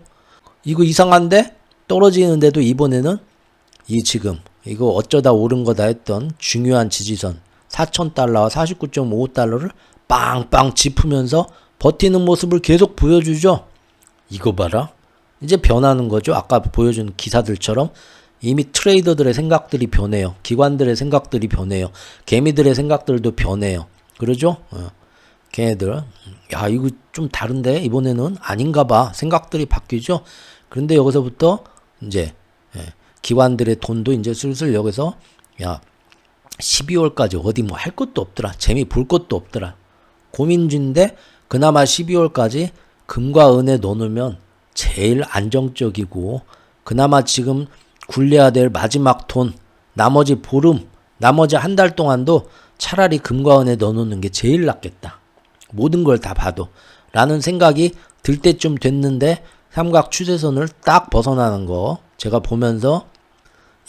이거 이상한데? 떨어지는데도 이번에는 이 지금 이거 어쩌다 오른 거다 했던 중요한 지지선 4,000달러와 49.55달러를 빵빵 짚으면서 버티는 모습을 계속 보여주죠. 이거 봐라. 이제 변하는 거죠. 아까 보여준 기사들처럼 이미 트레이더들의 생각들이 변해요. 기관들의 생각들이 변해요. 개미들의 생각들도 변해요. 그러죠? 걔네들 야 이거 좀 다른데 이번에는 아닌가 봐. 생각들이 바뀌죠. 그런데 여기서부터 이제 기관들의 돈도 이제 슬슬 여기서 야 12월까지 어디 뭐 할 것도 없더라. 재미 볼 것도 없더라. 고민 중인데 그나마 12월까지 금과 은에 넣어놓으면 제일 안정적이고 그나마 지금 굴려야 될 마지막 돈 나머지 보름 나머지 한 달 동안도 차라리 금과 은에 넣어놓는 게 제일 낫겠다. 모든 걸 다 봐도 라는 생각이 들 때쯤 됐는데 삼각 추세선을 딱 벗어나는 거 제가 보면서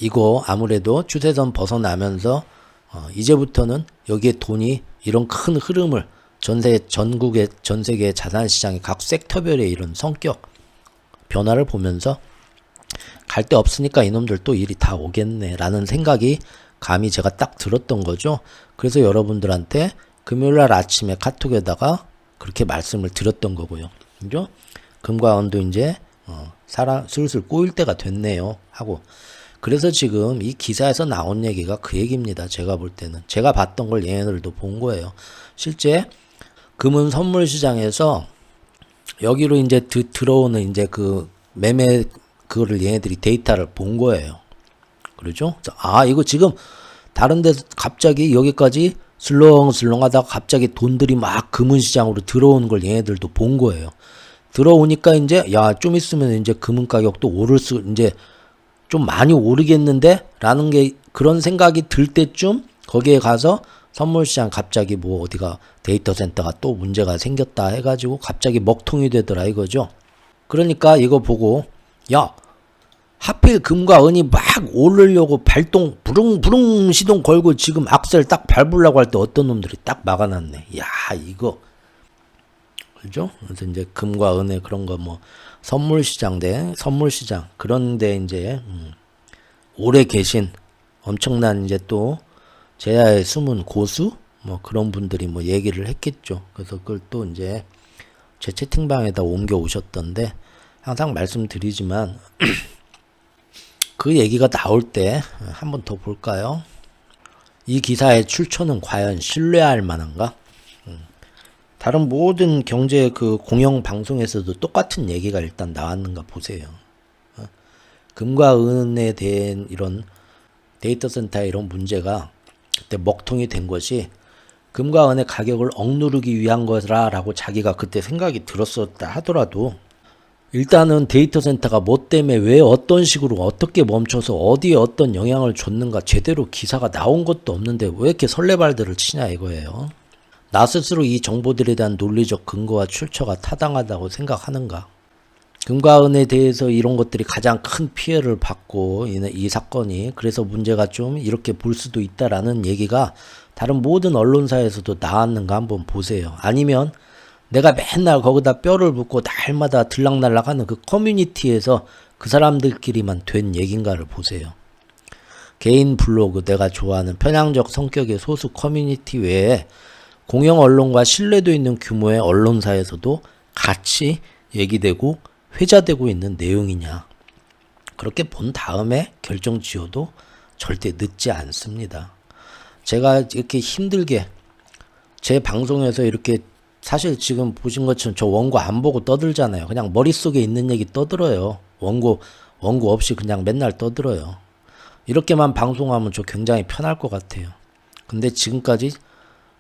이거 아무래도 추세선 벗어나면서 이제부터는 여기에 돈이 이런 큰 흐름을 전국의 전세계 자산시장의 각 섹터별의 이런 성격 변화를 보면서 갈 데 없으니까 이놈들 또 일이 다 오겠네 라는 생각이 감히 제가 딱 들었던 거죠. 그래서 여러분들한테 금요일날 아침에 카톡에다가 그렇게 말씀을 드렸던 거고요. 그죠? 금과 은도 이제 슬슬 꼬일 때가 됐네요 하고 그래서 지금 이 기사에서 나온 얘기가 그 얘기입니다. 제가 볼 때는 제가 봤던 걸 얘네들도 본 거예요. 실제 금은 선물 시장에서 여기로 이제 들어오는 이제 그 매매 그거를 얘네들이 데이터를 본 거예요. 그렇죠? 아 이거 지금 다른 데서 갑자기 여기까지 슬렁슬렁 하다가 갑자기 돈들이 막 금은 시장으로 들어오는 걸 얘네들도 본 거예요. 들어오니까 이제 야 좀 있으면 이제 금은 가격도 오를 수 이제 좀 많이 오르겠는데 라는 게 그런 생각이 들 때쯤 거기에 가서 선물시장 갑자기 뭐 어디가 데이터 센터가 또 문제가 생겼다 해가지고 갑자기 먹통이 되더라 이거죠. 그러니까 이거 보고 야 하필 금과 은이 막 오르려고 발동 부릉부릉 시동 걸고 지금 악셀 딱 밟으려고 할 때 어떤 놈들이 딱 막아놨네. 야 이거 그죠? 그래서 이제 금과 은의 그런 거 뭐 선물시장 대 선물시장 그런데 이제 오래 계신 엄청난 이제 또 제야의 숨은 고수 뭐 그런 분들이 뭐 얘기를 했겠죠. 그래서 그걸 또 이제 제 채팅방에다 옮겨 오셨던데 항상 말씀드리지만 그 얘기가 나올 때 한번 더 볼까요? 이 기사의 출처는 과연 신뢰할 만한가? 다른 모든 경제 그 공영 방송에서도 똑같은 얘기가 일단 나왔는가 보세요. 금과 은에 대한 이런 데이터 센터의 이런 문제가 그때 먹통이 된 것이 금과 은의 가격을 억누르기 위한 거라고 자기가 그때 생각이 들었었다 하더라도 일단은 데이터 센터가 뭐 때문에 왜 어떤 식으로 어떻게 멈춰서 어디에 어떤 영향을 줬는가 제대로 기사가 나온 것도 없는데 왜 이렇게 설레발들을 치냐 이거예요. 나 스스로 이 정보들에 대한 논리적 근거와 출처가 타당하다고 생각하는가. 금과 은에 대해서 이런 것들이 가장 큰 피해를 받고 이 사건이 그래서 문제가 좀 이렇게 볼 수도 있다라는 얘기가 다른 모든 언론사에서도 나왔는가 한번 보세요. 아니면 내가 맨날 거기다 뼈를 묻고 날마다 들락날락하는 그 커뮤니티에서 그 사람들끼리만 된 얘긴가를 보세요. 개인 블로그 내가 좋아하는 편향적 성격의 소수 커뮤니티 외에 공영 언론과 신뢰도 있는 규모의 언론사에서도 같이 얘기되고 회자되고 있는 내용이냐. 그렇게 본 다음에 결정 지어도 절대 늦지 않습니다. 제가 이렇게 힘들게 제 방송에서 이렇게 사실 지금 보신 것처럼 저 원고 안 보고 떠들잖아요. 그냥 머릿속에 있는 얘기 떠들어요. 원고 없이 그냥 맨날 떠들어요. 이렇게만 방송하면 저 굉장히 편할 것 같아요. 근데 지금까지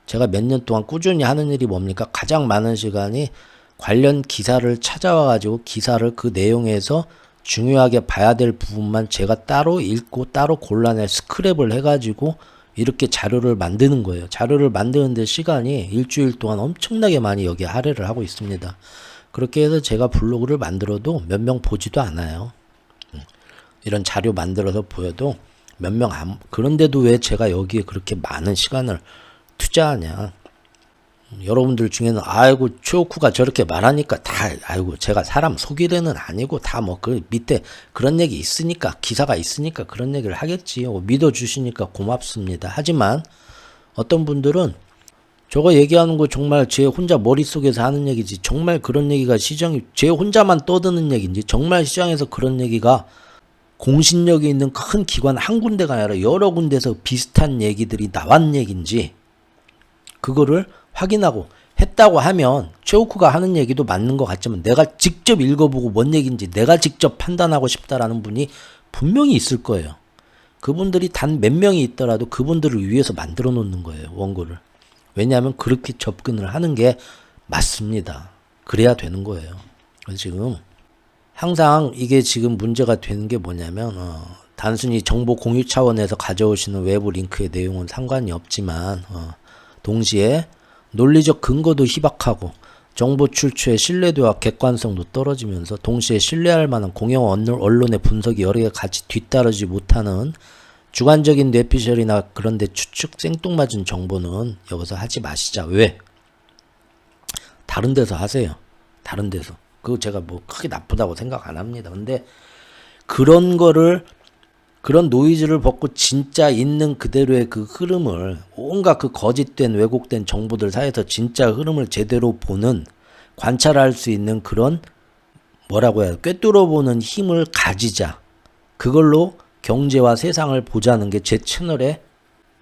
제가 몇 년 동안 꾸준히 하는 일이 뭡니까? 가장 많은 시간이 관련 기사를 찾아와가지고 기사를 그 내용에서 중요하게 봐야 될 부분만 제가 따로 읽고 따로 골라내 스크랩을 해가지고 이렇게 자료를 만드는 거예요. 자료를 만드는데 시간이 일주일 동안 엄청나게 많이 여기에 할애를 하고 있습니다. 그렇게 해서 제가 블로그를 만들어도 몇 명 보지도 않아요. 이런 자료 만들어서 보여도 몇 명 안, 그런데도 왜 제가 여기에 그렇게 많은 시간을 투자하냐. 여러분들 중에는 아이고 최오쿠가 저렇게 말하니까 다 아이고 제가 사람 속이려는 아니고 다 뭐 그 밑에 그런 얘기 있으니까 기사가 있으니까 그런 얘기를 하겠지. 믿어주시니까 고맙습니다. 하지만 어떤 분들은 저거 얘기하는 거 정말 제 혼자 머릿속에서 하는 얘기지 정말 그런 얘기가 시장이 제 혼자만 떠드는 얘기인지 정말 시장에서 그런 얘기가 공신력이 있는 큰 기관 한 군데가 아니라 여러 군데서 비슷한 얘기들이 나왔는 얘기인지 그거를 확인하고 했다고 하면 최오쿠가 하는 얘기도 맞는 것 같지만 내가 직접 읽어보고 뭔 얘기인지 내가 직접 판단하고 싶다라는 분이 분명히 있을 거예요. 그분들이 단 몇 명이 있더라도 그분들을 위해서 만들어 놓는 거예요. 원고를. 왜냐하면 그렇게 접근을 하는 게 맞습니다. 그래야 되는 거예요. 그래서 지금 항상 이게 지금 문제가 되는 게 뭐냐면 단순히 정보 공유 차원에서 가져오시는 외부 링크의 내용은 상관이 없지만 동시에 논리적 근거도 희박하고 정보 출처의 신뢰도와 객관성도 떨어지면서 동시에 신뢰할 만한 공영 언론의 분석이 여러 개 같이 뒤따르지 못하는 주관적인 뇌피셜이나 그런데 추측 생뚱맞은 정보는 여기서 하지 마시자. 왜? 다른 데서 하세요. 다른 데서. 그거 제가 뭐 크게 나쁘다고 생각 안 합니다. 근데 그런 거를 그런 노이즈를 벗고 진짜 있는 그대로의 그 흐름을 온갖 그 거짓된 왜곡된 정보들 사이에서 진짜 흐름을 제대로 보는 관찰할 수 있는 그런 뭐라고 해야 꿰뚫어보는 힘을 가지자. 그걸로 경제와 세상을 보자는 게 제 채널의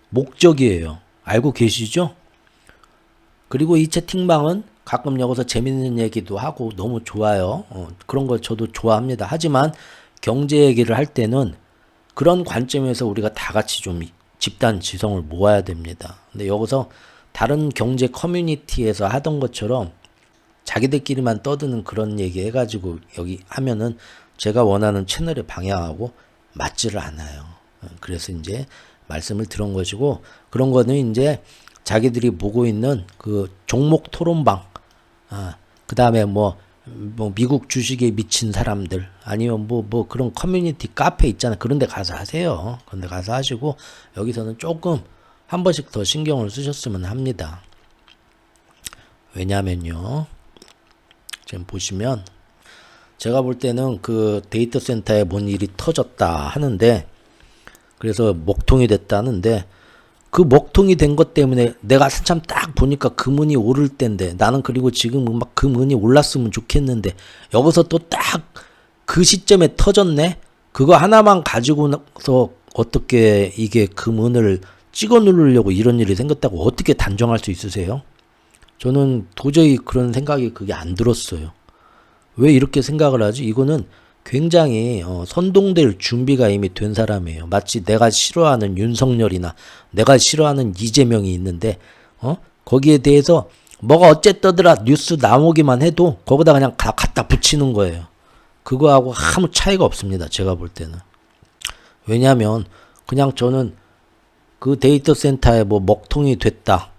목적이에요. 알고 계시죠? 그리고 이 채팅방은 가끔 여기서 재밌는 얘기도 하고 너무 좋아요. 그런 거 저도 좋아합니다. 하지만 경제 얘기를 할 때는 그런 관점에서 우리가 다 같이 좀 집단 지성을 모아야 됩니다. 근데 여기서 다른 경제 커뮤니티에서 하던 것처럼 자기들끼리만 떠드는 그런 얘기 해가지고 여기 하면은 제가 원하는 채널의 방향하고 맞지를 않아요. 그래서 이제 말씀을 드린 것이고, 그런 거는 이제 자기들이 보고 있는 그 종목 토론방, 그 다음에 뭐 미국 주식에 미친 사람들, 아니면 뭐 그런 커뮤니티 카페 있잖아요. 그런 데 가서 하세요. 그런 데 가서 하시고, 여기서는 조금 한 번씩 더 신경을 쓰셨으면 합니다. 왜냐면요, 지금 보시면, 제가 볼 때는 그 데이터 센터에 뭔 일이 터졌다 하는데, 그래서 먹통이 됐다는데, 그 먹통이 된 것 때문에 내가 한참 딱 보니까 금은이 오를 때인데, 나는 그리고 지금 막 금은이 올랐으면 좋겠는데, 여기서 또 딱 그 시점에 터졌네? 그거 하나만 가지고 나서 어떻게 이게 금은을 찍어 누르려고 이런 일이 생겼다고 어떻게 단정할 수 있으세요? 저는 도저히 그런 생각이 그게 안 들었어요. 왜 이렇게 생각을 하지? 이거는 굉장히 선동될 준비가 이미 된 사람이에요. 마치 내가 싫어하는 윤석열이나 내가 싫어하는 이재명이 있는데 거기에 대해서 뭐가 어쨌더라 뉴스 나오기만 해도 거기다 그냥 갖다 붙이는 거예요. 그거하고 아무 차이가 없습니다. 제가 볼 때는. 왜냐하면 그냥 저는 그 데이터 센터에 뭐 먹통이 됐다,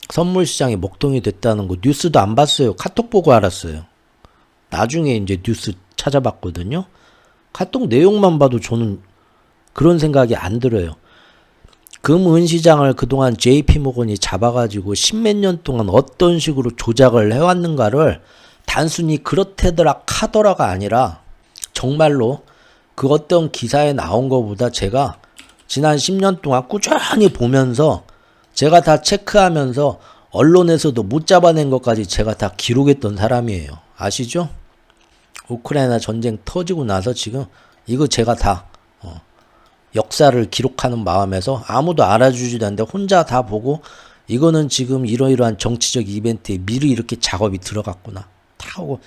선물 시장이 먹통이 됐다는 거 뉴스도 안 봤어요. 카톡 보고 알았어요. 나중에 이제 뉴스 찾아봤거든요. 카톡 내용만 봐도 저는 그런 생각이 안 들어요. 금은 시장을 그동안 JP모건이 잡아가지고 십몇 년 동안 어떤 식으로 조작을 해왔는가를 단순히 그렇대더라 카더라가 아니라 정말로 그 어떤 기사에 나온 것보다 제가 지난 10년 동안 꾸준히 보면서 제가 다 체크하면서 언론에서도 못 잡아낸 것까지 제가 다 기록했던 사람이에요. 아시죠? 우크라이나 전쟁 터지고 나서 지금 이거 제가 다 역사를 기록하는 마음에서 아무도 알아주지도 않는데 혼자 다 보고 이거는 지금 이러이러한 정치적 이벤트에 미리 이렇게 작업이 들어갔구나 다 하고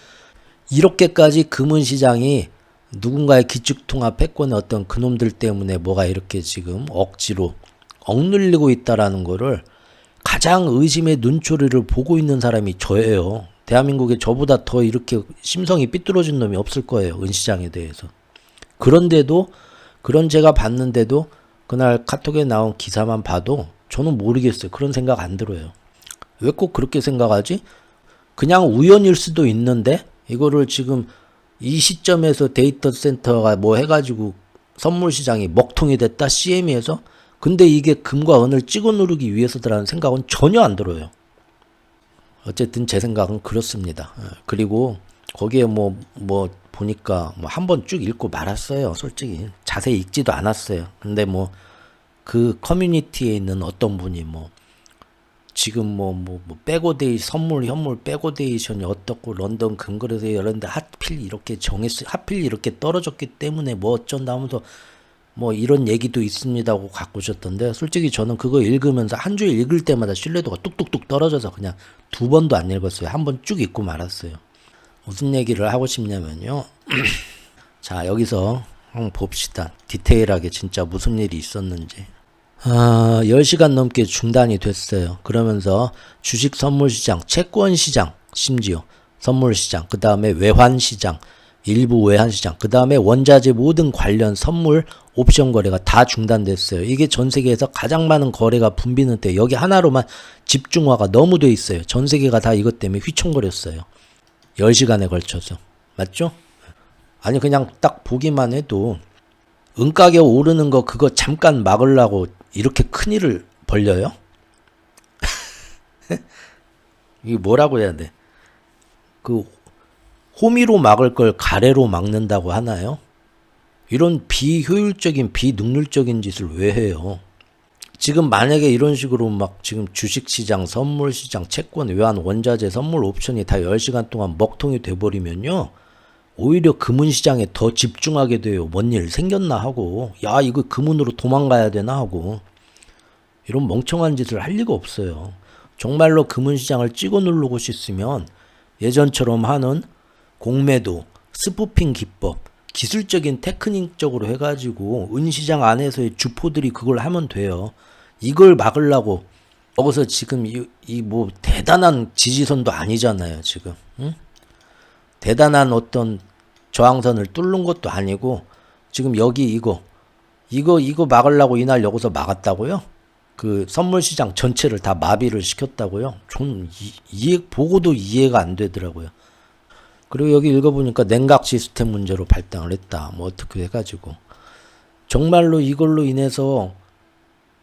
이렇게까지 금은시장이 누군가의 기축통화 패권의 어떤 그놈들 때문에 뭐가 이렇게 지금 억지로 억눌리고 있다라는 거를 가장 의심의 눈초리를 보고 있는 사람이 저예요. 대한민국에 저보다 더 이렇게 심성이 삐뚤어진 놈이 없을 거예요. 은시장에 대해서. 그런데도 그런 제가 봤는데도 그날 카톡에 나온 기사만 봐도 저는 모르겠어요. 그런 생각 안 들어요. 왜 꼭 그렇게 생각하지? 그냥 우연일 수도 있는데 이거를 지금 이 시점에서 데이터 센터가 뭐 해가지고 선물 시장이 먹통이 됐다 CME에서 근데 이게 금과 은을 찍어 누르기 위해서더라는 생각은 전혀 안 들어요. 어쨌든 제 생각은 그렇습니다. 그리고 거기에 뭐 보니까 뭐 한번 쭉 읽고 말았어요. 솔직히 자세히 읽지도 않았어요. 근데 뭐 그 커뮤니티에 있는 어떤 분이 뭐 지금 뭐 백오데이 선물 현물 백오데이션이 어떻고 런던 금거래소에 이런데 하필 이렇게 정했어 하필 이렇게 떨어졌기 때문에 뭐 어쩐다 하면서 뭐 이런 얘기도 있습니다 하고 갖고 오셨던데 솔직히 저는 그거 읽으면서 한 줄 읽을 때마다 신뢰도가 뚝뚝뚝 떨어져서 그냥 두 번도 안 읽었어요. 한 번 쭉 읽고 말았어요. 무슨 얘기를 하고 싶냐면요. 자 여기서 한번 봅시다. 디테일하게 진짜 무슨 일이 있었는지. 10시간 넘게 중단이 됐어요. 그러면서 주식 선물 시장, 채권 시장, 심지어 선물 시장, 그 다음에 외환 시장, 일부 외환 시장, 그 다음에 원자재 모든 관련 선물 옵션 거래가 다 중단됐어요. 이게 전 세계에서 가장 많은 거래가 붐비는 때 여기 하나로만 집중화가 너무 돼 있어요. 전 세계가 다 이것 때문에 휘청거렸어요. 10시간에 걸쳐서. 맞죠? 아니 그냥 딱 보기만 해도 은가격 오르는 거 그거 잠깐 막으려고 이렇게 큰일을 벌려요? 이게 뭐라고 해야 돼? 그 호미로 막을 걸 가래로 막는다고 하나요? 이런 비효율적인 비능률적인 짓을 왜 해요? 지금 만약에 이런 식으로 막 지금 주식시장, 선물시장, 채권, 외환, 원자재, 선물 옵션이 다 10시간 동안 먹통이 돼버리면요. 오히려 금은시장에 더 집중하게 돼요. 뭔 일 생겼나 하고 야 이거 금은으로 도망가야 되나 하고 이런 멍청한 짓을 할 리가 없어요. 정말로 금은시장을 찍어 누르고 싶으면 예전처럼 하는 공매도, 스푸핑 기법, 기술적인 테크닉적으로 해가지고 은시장 안에서의 주포들이 그걸 하면 돼요. 이걸 막으려고 여기서 지금 이 뭐 대단한 지지선도 아니잖아요. 지금 응? 대단한 어떤 저항선을 뚫는 것도 아니고 지금 여기 이거 막으려고 이날 여기서 막았다고요? 그 선물 시장 전체를 다 마비를 시켰다고요? 좀 보고도 이해가 안 되더라고요. 그리고 여기 읽어보니까 냉각 시스템 문제로 발당을 했다. 뭐 어떻게 해가지고. 정말로 이걸로 인해서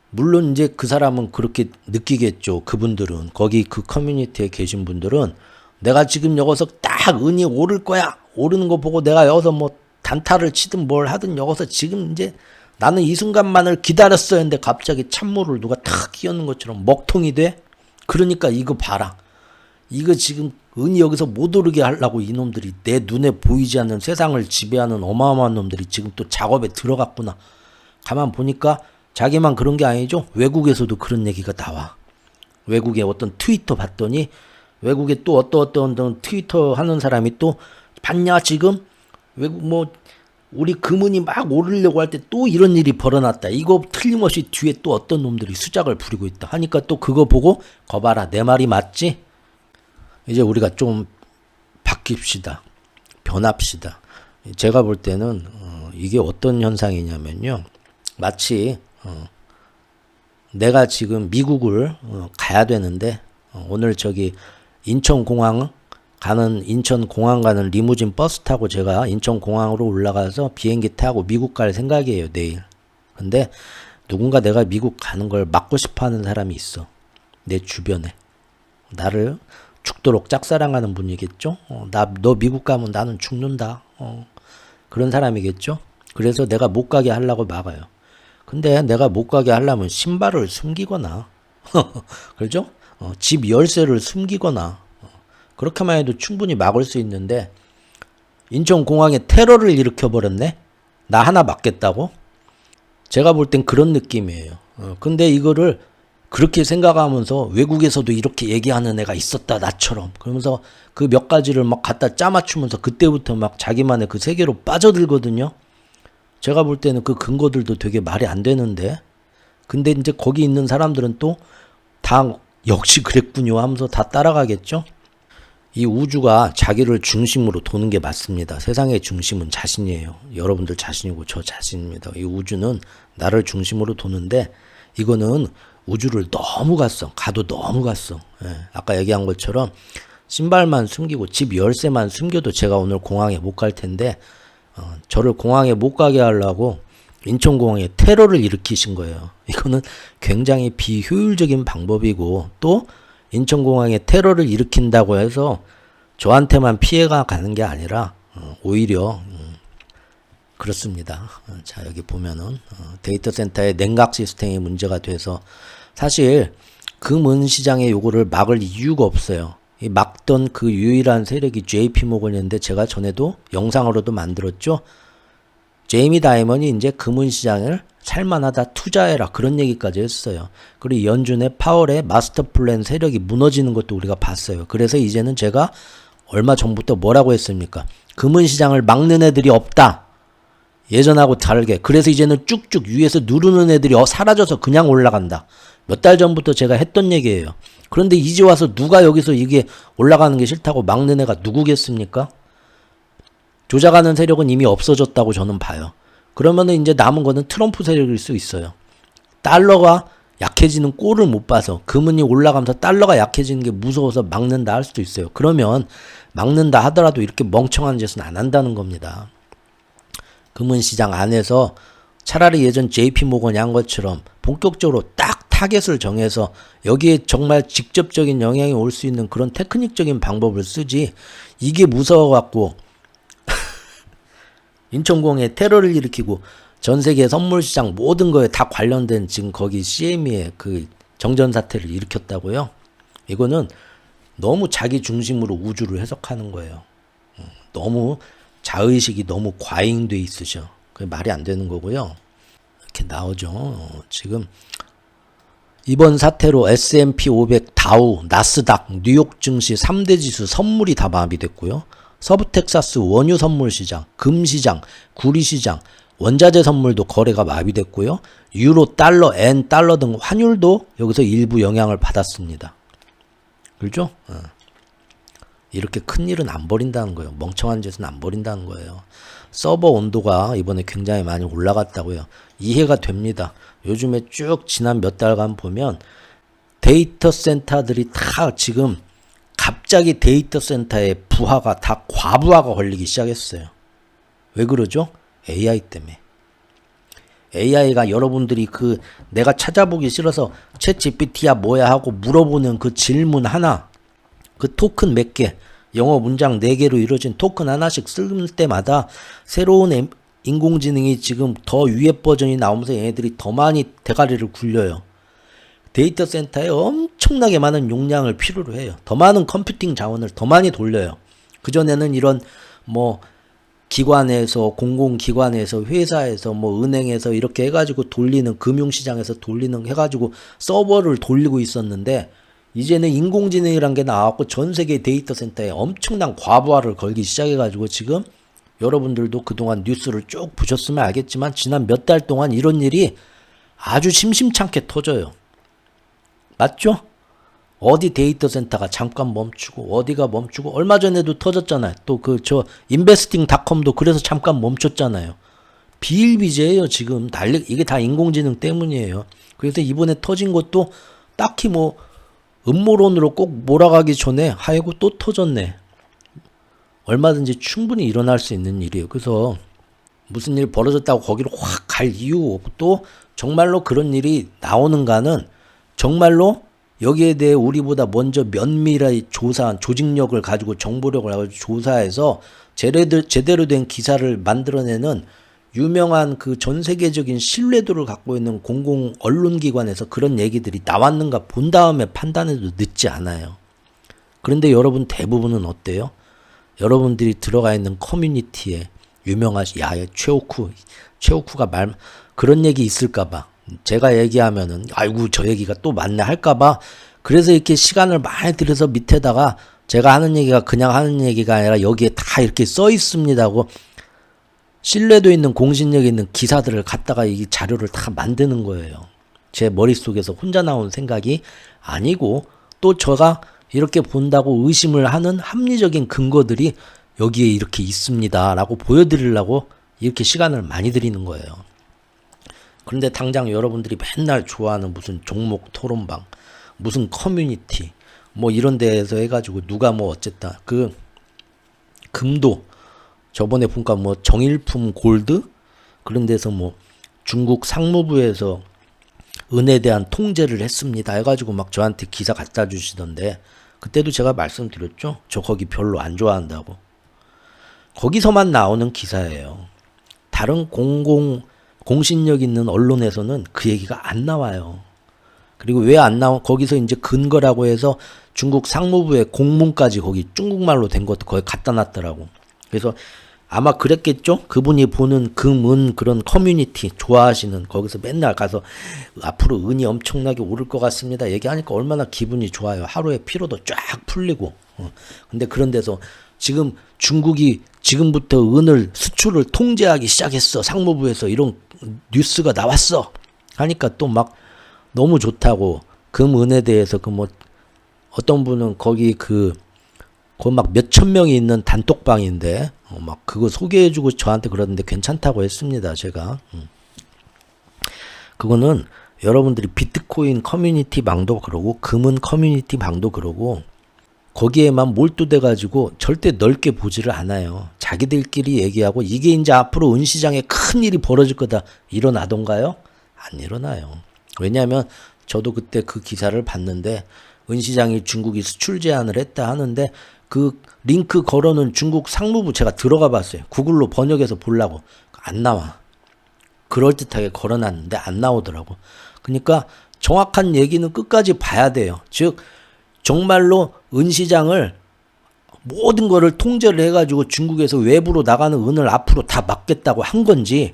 물론 이제 그 사람은 그렇게 느끼겠죠. 그분들은 거기 그 커뮤니티에 계신 분들은 내가 지금 여기서 딱 은이 오를 거야. 오르는 거 보고 내가 여기서 뭐 단타를 치든 뭘 하든 여기서 지금 이제 나는 이 순간만을 기다렸어야 했는데 갑자기 찬물을 누가 탁 끼얹는 것처럼 먹통이 돼? 그러니까 이거 봐라. 이거 지금 은이 여기서 못 오르게 하려고 이놈들이 내 눈에 보이지 않는 세상을 지배하는 어마어마한 놈들이 지금 또 작업에 들어갔구나. 가만 보니까 자기만 그런 게 아니죠. 외국에서도 그런 얘기가 나와. 외국의 어떤 트위터 봤더니 외국에 또 어떤 트위터 하는 사람이 또 봤냐 지금 외국 뭐 우리 금은이 막 오르려고 할 때 또 이런 일이 벌어났다. 이거 틀림없이 뒤에 또 어떤 놈들이 수작을 부리고 있다. 하니까 또 그거 보고 거봐라 내 말이 맞지? 이제 우리가 좀 바뀝시다. 변합시다. 제가 볼 때는 이게 어떤 현상이냐면요. 마치 내가 지금 미국을 가야 되는데 오늘 저기 인천공항 가는 리무진 버스 타고 제가 인천공항으로 올라가서 비행기 타고 미국 갈 생각이에요. 내일. 근데 누군가 내가 미국 가는 걸 막고 싶어하는 사람이 있어. 내 주변에. 나를 죽도록 짝사랑하는 분이겠죠. 너 미국 가면 나는 죽는다. 그런 사람이겠죠. 그래서 내가 못 가게 하려고 막아요. 근데 내가 못 가게 하려면 신발을 숨기거나 그렇죠? 집 열쇠를 숨기거나 그렇게만 해도 충분히 막을 수 있는데 인천공항에 테러를 일으켜버렸네? 나 하나 막겠다고? 제가 볼 땐 그런 느낌이에요. 근데 이거를 그렇게 생각하면서 외국에서도 이렇게 얘기하는 애가 있었다 나처럼 그러면서 그 몇 가지를 막 갖다 짜맞추면서 그때부터 막 자기만의 그 세계로 빠져들거든요. 제가 볼 때는 그 근거들도 되게 말이 안 되는데 근데 이제 거기 있는 사람들은 또 다 역시 그랬군요 하면서 다 따라가겠죠. 이 우주가 자기를 중심으로 도는 게 맞습니다. 세상의 중심은 자신이에요. 여러분들 자신이고 저 자신입니다. 이 우주는 나를 중심으로 도는데 이거는 우주를 너무 갔어. 가도 너무 갔어. 예, 아까 얘기한 것처럼 신발만 숨기고 집 열쇠만 숨겨도 제가 오늘 공항에 못 갈 텐데 저를 공항에 못 가게 하려고 인천공항에 테러를 일으키신 거예요. 이거는 굉장히 비효율적인 방법이고 또 인천공항에 테러를 일으킨다고 해서 저한테만 피해가 가는 게 아니라 오히려 그렇습니다. 자 여기 보면은 데이터 센터의 냉각 시스템이 문제가 돼서 사실 금은 시장에 요거를 막을 이유가 없어요. 이 막던 그 유일한 세력이 JP모건이었는데 제가 전에도 영상으로도 만들었죠. 제이미 다이먼이 이제 금은 시장을 살만하다 투자해라 그런 얘기까지 했어요. 그리고 연준의 파월의 마스터 플랜 세력이 무너지는 것도 우리가 봤어요. 그래서 이제는 제가 얼마 전부터 뭐라고 했습니까? 금은 시장을 막는 애들이 없다. 예전하고 다르게. 그래서 이제는 쭉쭉 위에서 누르는 애들이 사라져서 그냥 올라간다. 몇 달 전부터 제가 했던 얘기예요. 그런데 이제 와서 누가 여기서 이게 올라가는 게 싫다고 막는 애가 누구겠습니까? 조작하는 세력은 이미 없어졌다고 저는 봐요. 그러면은 이제 남은 거는 트럼프 세력일 수 있어요. 달러가 약해지는 꼴을 못 봐서 금은이 올라가면서 달러가 약해지는 게 무서워서 막는다 할 수도 있어요. 그러면 막는다 하더라도 이렇게 멍청한 짓은 안 한다는 겁니다. 금은 시장 안에서 차라리 예전 JP모건이 한 것처럼 본격적으로 딱 타겟을 정해서 여기에 정말 직접적인 영향이 올 수 있는 그런 테크닉적인 방법을 쓰지 이게 무서워갖고 인천공항에 테러를 일으키고 전 세계 선물 시장 모든 거에 다 관련된 지금 거기 CME의 그 정전 사태를 일으켰다고요. 이거는 너무 자기 중심으로 우주를 해석하는 거예요. 너무 자의식이 너무 과잉돼 있으셔. 그게 말이 안 되는 거고요. 이렇게 나오죠. 지금 이번 사태로 S&P 500, 다우, 나스닥, 뉴욕 증시 3대 지수 선물이 다 마비됐고요. 서부텍사스 원유 선물 시장, 금 시장, 구리 시장, 원자재 선물도 거래가 마비됐고요. 유로, 달러, 엔, 달러 등 환율도 여기서 일부 영향을 받았습니다. 그렇죠? 이렇게 큰 일은 안 벌인다는 거예요. 멍청한 짓은 안 벌인다는 거예요. 서버 온도가 이번에 굉장히 많이 올라갔다고요. 이해가 됩니다. 요즘에 쭉 지난 몇 달간 보면 데이터 센터들이 다 지금 갑자기 데이터 센터의 부하가 다 과부하가 걸리기 시작했어요. 왜 그러죠? AI 때문에. AI가 여러분들이 그 내가 찾아보기 싫어서 챗 GPT야 뭐야 하고 물어보는 그 질문 하나, 그 토큰 몇 개, 영어 문장 4개로 이루어진 토큰 하나씩 쓸 때마다 새로운 인공지능이 지금 더 위에 버전이 나오면서 얘네들이 더 많이 대가리를 굴려요. 데이터 센터에 엄청나게 많은 용량을 필요로 해요. 더 많은 컴퓨팅 자원을 더 많이 돌려요. 그전에는 이런 뭐 기관에서, 공공기관에서, 회사에서, 뭐 은행에서 이렇게 해가지고 돌리는, 금융시장에서 돌리는 해가지고 서버를 돌리고 있었는데 이제는 인공지능이란 게 나왔고 전 세계 데이터 센터에 엄청난 과부하를 걸기 시작해가지고 지금 여러분들도 그동안 뉴스를 쭉 보셨으면 알겠지만 지난 몇 달 동안 이런 일이 아주 심심찮게 터져요. 맞죠? 어디 데이터 센터가 잠깐 멈추고 어디가 멈추고 얼마 전에도 터졌잖아요. 또 investing.com도 그래서 잠깐 멈췄잖아요. 비일비재예요. 지금 이게 다 인공지능 때문이에요. 그래서 이번에 터진 것도 딱히 뭐 음모론으로 꼭 몰아가기 전에 아이고 또 터졌네. 얼마든지 충분히 일어날 수 있는 일이에요. 그래서 무슨 일 벌어졌다고 거기로 확 갈 이유 없고 또 정말로 그런 일이 나오는가는 정말로 여기에 대해 우리보다 먼저 면밀하게 조사한 조직력을 가지고 정보력을 가지고 조사해서 제대로 된 기사를 만들어내는 유명한 그 전 세계적인 신뢰도를 갖고 있는 공공 언론기관에서 그런 얘기들이 나왔는가 본 다음에 판단해도 늦지 않아요. 그런데 여러분 대부분은 어때요? 여러분들이 들어가 있는 커뮤니티에 유명하신 최오쿠가 그런 얘기 있을까봐 제가 얘기하면은 아이고 저 얘기가 또 맞네 할까봐 그래서 이렇게 시간을 많이 들여서 밑에다가 제가 하는 얘기가 그냥 하는 얘기가 아니라 여기에 다 이렇게 써 있습니다고 신뢰도 있는 공신력 있는 기사들을 갖다가 이 자료를 다 만드는 거예요. 제 머릿속에서 혼자 나온 생각이 아니고 또 제가 이렇게 본다고 의심을 하는 합리적인 근거들이 여기에 이렇게 있습니다 라고 보여드리려고 이렇게 시간을 많이 들이는 거예요. 그런데 당장 여러분들이 맨날 좋아하는 무슨 종목 토론방, 무슨 커뮤니티, 뭐 이런 데에서 해가지고 누가 뭐 어쨌다. 그 금도 저번에 보니까 뭐 정일품 골드 그런 데서 뭐 중국 상무부에서 은에 대한 통제를 했습니다 해가지고 막 저한테 기사 갖다 주시던데 그때도 제가 말씀드렸죠. 저 거기 별로 안 좋아한다고. 거기서만 나오는 기사예요. 다른 공신력 있는 언론에서는 그 얘기가 안 나와요. 그리고 왜 안 거기서 이제 근거라고 해서 중국 상무부의 공문까지 거기 중국말로 된 것도 거기 갖다 놨더라고. 그래서 아마 그랬겠죠? 그분이 보는 금은 그런 커뮤니티 좋아하시는 거기서 맨날 가서 앞으로 은이 엄청나게 오를 것 같습니다. 얘기하니까 얼마나 기분이 좋아요. 하루에 피로도 쫙 풀리고. 근데 그런 데서 지금 중국이 지금부터 은을 수출을 통제하기 시작했어. 상무부에서 이런 뉴스가 나왔어. 하니까 또 막 너무 좋다고 금 은에 대해서 그 뭐 어떤 분은 거기 막 몇천 명이 있는 단톡방인데 막 그거 소개해주고 저한테 그러는데 괜찮다고 했습니다. 제가 그거는 여러분들이 비트코인 커뮤니티 방도 그러고 금은 커뮤니티 방도 그러고 거기에만 몰두돼 가지고 절대 넓게 보지를 않아요. 자기들끼리 얘기하고 이게 이제 앞으로 은시장에 큰 일이 벌어질 거다 일어나던가요? 안 일어나요. 왜냐하면 저도 그때 그 기사를 봤는데 은시장이 중국이 수출 제한을 했다 하는데 그 링크 걸어놓은 중국 상무부 제가 들어가 봤어요. 구글로 번역해서 보려고. 안 나와. 그럴듯하게 걸어놨는데 안 나오더라고. 그러니까 정확한 얘기는 끝까지 봐야 돼요. 즉 정말로 은시장을 모든 거를 통제를 해가지고 중국에서 외부로 나가는 은을 앞으로 다 막겠다고 한 건지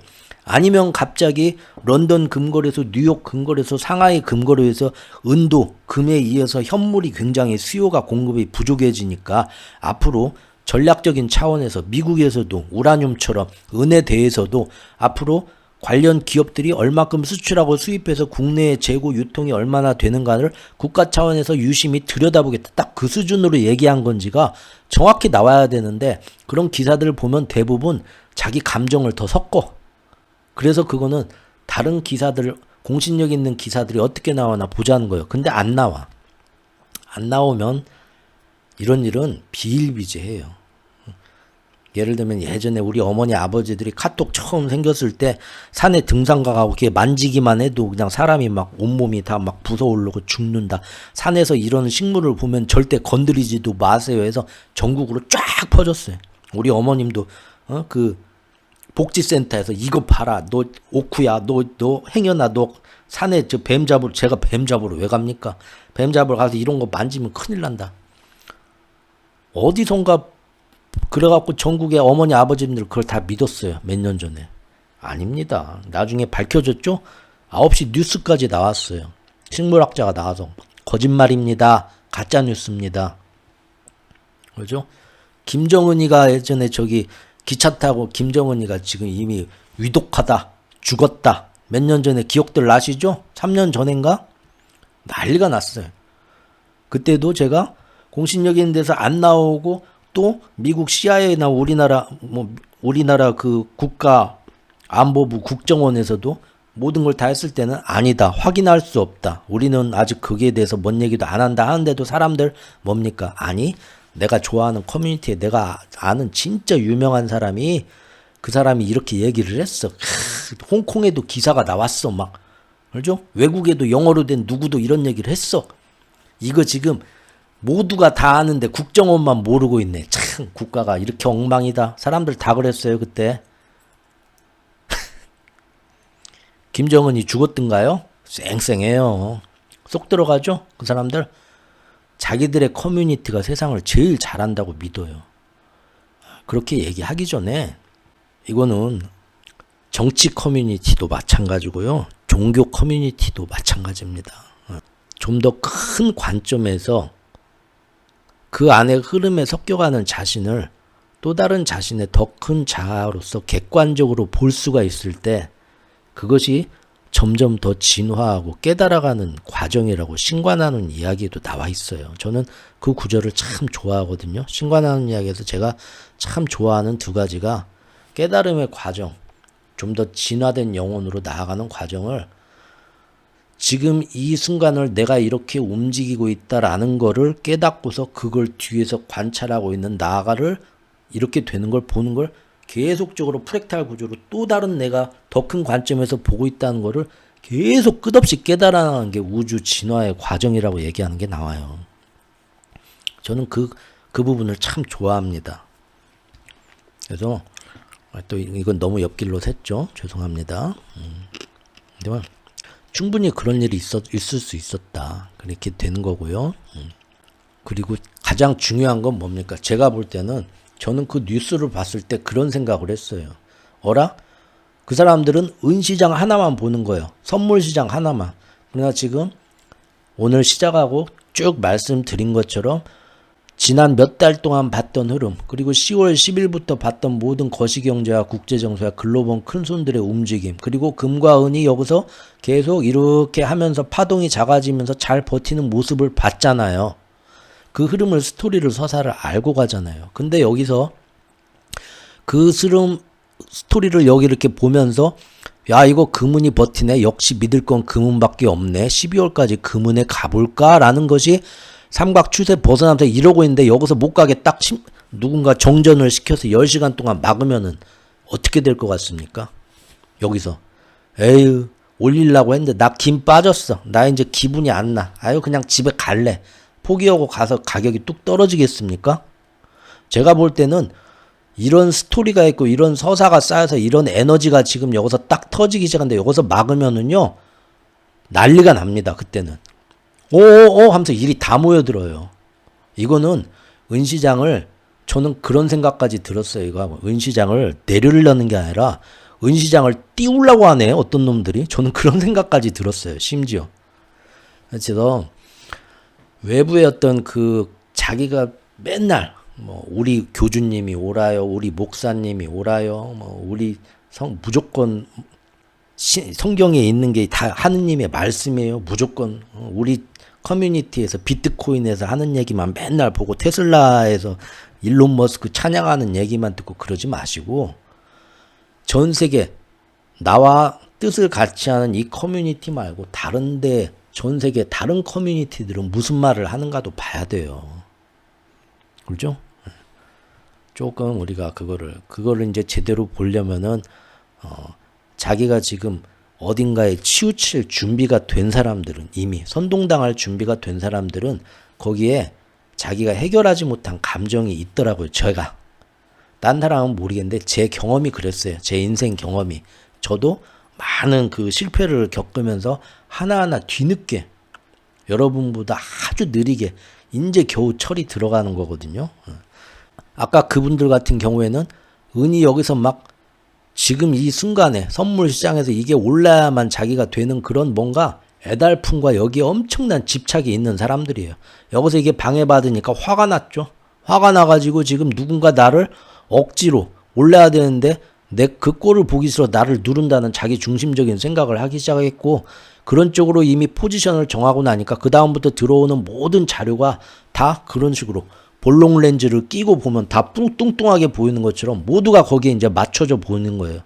아니면 갑자기 런던 금거래소, 뉴욕 금거래소, 상하이 금거래소에서 은도, 금에 이어서 현물이 굉장히 수요가 공급이 부족해지니까 앞으로 전략적인 차원에서 미국에서도 우라늄처럼 은에 대해서도 앞으로 관련 기업들이 얼마큼 수출하고 수입해서 국내에 재고 유통이 얼마나 되는가를 국가 차원에서 유심히 들여다보겠다. 딱 그 수준으로 얘기한 건지가 정확히 나와야 되는데 그런 기사들을 보면 대부분 자기 감정을 더 섞어. 그래서 그거는 다른 기사들, 공신력 있는 기사들이 어떻게 나오나 보자는 거예요. 근데 안 나와. 안 나오면 이런 일은 비일비재해요. 예를 들면 예전에 우리 어머니 아버지들이 카톡 처음 생겼을 때 산에 등산 가고 그게 만지기만 해도 그냥 사람이 막 온몸이 다 막 부서오르고 죽는다. 산에서 이런 식물을 보면 절대 건드리지도 마세요 해서 전국으로 쫙 퍼졌어요. 우리 어머님도 그 복지센터에서 이거 봐라. 너 오쿠야. 너 행여나 너 산에 저 뱀 잡으러 제가 뱀 잡으러 왜 갑니까? 뱀 잡으러 가서 이런 거 만지면 큰일 난다. 어디선가 그래갖고 전국의 어머니 아버지들 그걸 다 믿었어요. 몇 년 전에. 아닙니다. 나중에 밝혀졌죠. 9시 뉴스까지 나왔어요. 식물학자가 나와서 거짓말입니다. 가짜뉴스입니다. 그죠? 김정은이가 예전에 저기 기차 타고 김정은이가 지금 이미 위독하다. 죽었다. 몇 년 전에 기억들 나시죠? 3년 전인가? 난리가 났어요. 그때도 제가 공신력 있는 데서 안 나오고 또 미국 CIA나 우리나라 그 국가 안보부 국정원에서도 모든 걸 다 했을 때는 아니다. 확인할 수 없다. 우리는 아직 거기에 대해서 뭔 얘기도 안 한다 하는데도 사람들 뭡니까? 아니, 내가 좋아하는 커뮤니티에 내가 아는 진짜 유명한 사람이 그 사람이 이렇게 얘기를 했어. 홍콩에도 기사가 나왔어. 막. 알죠? 외국에도 영어로 된 누구도 이런 얘기를 했어. 이거 지금 모두가 다 아는데 국정원만 모르고 있네. 참 국가가 이렇게 엉망이다. 사람들 다 그랬어요 그때. 김정은이 죽었던가요? 쌩쌩해요. 쏙 들어가죠? 그 사람들. 자기들의 커뮤니티가 세상을 제일 잘한다고 믿어요. 그렇게 얘기하기 전에 이거는 정치 커뮤니티도 마찬가지고요. 종교 커뮤니티도 마찬가지입니다. 좀 더 큰 관점에서 그 안에 흐름에 섞여가는 자신을 또 다른 자신의 더 큰 자아로서 객관적으로 볼 수가 있을 때 그것이 점점 더 진화하고 깨달아가는 과정이라고 신관하는 이야기도 나와 있어요. 저는 그 구절을 참 좋아하거든요. 신관하는 이야기에서 제가 참 좋아하는 두 가지가 깨달음의 과정, 좀 더 진화된 영혼으로 나아가는 과정을 지금 이 순간을 내가 이렇게 움직이고 있다라는 거를 깨닫고서 그걸 뒤에서 관찰하고 있는 나아가를 이렇게 되는 걸 보는 걸 계속적으로 프랙탈 구조로 또 다른 내가 더 큰 관점에서 보고 있다는 거를 계속 끝없이 깨달아가는 게 우주 진화의 과정이라고 얘기하는 게 나와요. 저는 그 부분을 참 좋아합니다. 그래서 또 이건 너무 옆길로 샜죠. 죄송합니다. 근데 충분히 그런 일이 있을 수 있었다. 그렇게 되는 거고요. 그리고 가장 중요한 건 뭡니까? 제가 볼 때는 저는 그 뉴스를 봤을 때 그런 생각을 했어요. 어라? 그 사람들은 은시장 하나만 보는 거예요. 선물 시장 하나만. 그러나 지금 오늘 시작하고 쭉 말씀드린 것처럼 지난 몇 달 동안 봤던 흐름, 그리고 10월 10일부터 봤던 모든 거시경제와 국제정세와 글로벌 큰손들의 움직임, 그리고 금과 은이 여기서 계속 이렇게 하면서 파동이 작아지면서 잘 버티는 모습을 봤잖아요. 그 흐름을 스토리를 서사를 알고 가잖아요. 근데 여기서 그 스토리를 여기 이렇게 보면서 야 이거 금은이 버티네. 역시 믿을 건 금은밖에 없네. 12월까지 금은에 가볼까? 라는 것이 삼각 추세 벗어나면서 이러고 있는데 여기서 못 가게 딱 누군가 정전을 시켜서 10시간 동안 막으면은 어떻게 될 것 같습니까? 여기서 에휴 올리려고 했는데 나 김 빠졌어. 나 이제 기분이 안 나. 아유 그냥 집에 갈래. 포기하고 가서 가격이 뚝 떨어지겠습니까? 제가 볼 때는 이런 스토리가 있고 이런 서사가 쌓여서 이런 에너지가 지금 여기서 딱 터지기 시작하는데 여기서 막으면은요 난리가 납니다. 그때는 오오오 하면서 일이 다 모여들어요. 이거는 은시장을 저는 그런 생각까지 들었어요. 이거 은시장을 내리려는 게 아니라 은시장을 띄우려고 하네 어떤 놈들이. 저는 그런 생각까지 들었어요. 심지어 그래서 외부의 어떤 그 자기가 맨날 뭐 우리 교주님이 오라요, 우리 목사님이 오라요, 뭐 우리 무조건 성경에 있는 게 다 하느님의 말씀이에요. 무조건 우리 커뮤니티에서 비트코인에서 하는 얘기만 맨날 보고 테슬라에서 일론 머스크 찬양하는 얘기만 듣고 그러지 마시고 전 세계 나와 뜻을 같이 하는 이 커뮤니티 말고 다른데 전 세계 다른 커뮤니티들은 무슨 말을 하는가도 봐야 돼요. 그렇죠? 조금 우리가 그거를 이제 제대로 보려면은 자기가 지금 어딘가에 치우칠 준비가 된 사람들은 이미 선동당할 준비가 된 사람들은 거기에 자기가 해결하지 못한 감정이 있더라고요. 제가 딴 사람은 모르겠는데 제 경험이 그랬어요. 제 인생 경험이. 저도 많은 그 실패를 겪으면서 하나하나 뒤늦게 여러분보다 아주 느리게 이제 겨우 철이 들어가는 거거든요. 아까 그분들 같은 경우에는 은이 여기서 막 지금 이 순간에 선물 시장에서 이게 올라야만 자기가 되는 그런 뭔가 애달픔과 여기에 엄청난 집착이 있는 사람들이에요. 여기서 이게 방해받으니까 화가 났죠. 화가 나가지고 지금 누군가 나를 억지로 올라야 되는데 내 그 꼴을 보기 싫어 나를 누른다는 자기 중심적인 생각을 하기 시작했고 그런 쪽으로 이미 포지션을 정하고 나니까 그 다음부터 들어오는 모든 자료가 다 그런 식으로 볼록 렌즈를 끼고 보면 다 뚱뚱하게 보이는 것처럼 모두가 거기에 이제 맞춰져 보이는 거예요.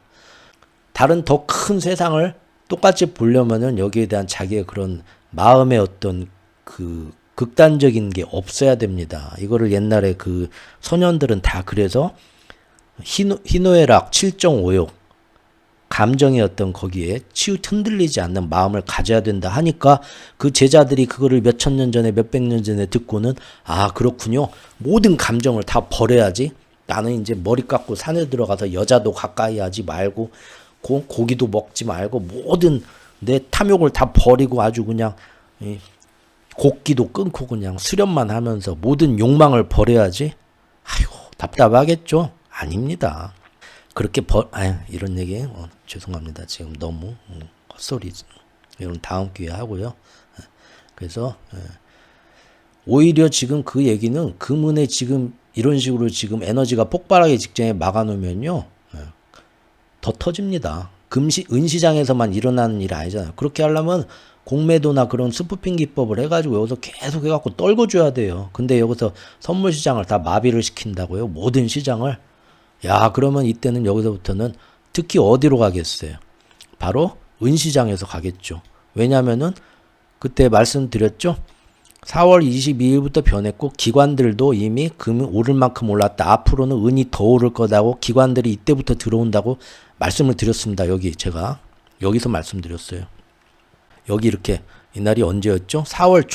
다른 더 큰 세상을 똑같이 보려면은 여기에 대한 자기의 그런 마음의 어떤 그 극단적인 게 없어야 됩니다. 이거를 옛날에 그 소년들은 다 그래서 희노애락 7.5욕 감정의 어떤 거기에 흔들리지 않는 마음을 가져야 된다 하니까 그 제자들이 그거를 몇천 년 전에 몇백 년 전에 듣고는 아 그렇군요. 모든 감정을 다 버려야지. 나는 이제 머리 깎고 산에 들어가서 여자도 가까이 하지 말고 고기도 먹지 말고 모든 내 탐욕을 다 버리고 아주 그냥 곡기도 끊고 그냥 수련만 하면서 모든 욕망을 버려야지. 아이고 답답하겠죠? 아닙니다. 그렇게 이런 얘기 죄송합니다. 지금 너무 헛소리. 이건 다음 기회에 하고요. 그래서 오히려 지금 그 얘기는 금은에 지금 이런 식으로 지금 에너지가 폭발하기 직전에 막아놓으면요. 더 터집니다. 은시장에서만 일어나는 일 아니잖아요. 그렇게 하려면 공매도나 그런 스푸핑 기법을 해가지고 여기서 계속 해갖고 떨궈줘야 돼요. 근데 여기서 선물 시장을 다 마비를 시킨다고요. 모든 시장을. 야 그러면 이때는 여기서부터는 특히 어디로 가겠어요? 바로 은시장에서 가겠죠. 왜냐면은 그때 말씀드렸죠. 4월 22일부터 변했고 기관들도 이미 금이 오를 만큼 올랐다. 앞으로는 은이 더 오를 거다고 기관들이 이때부터 들어온다고 말씀을 드렸습니다. 여기 제가 여기서 말씀드렸어요. 여기 이렇게 이날이 언제였죠? 4월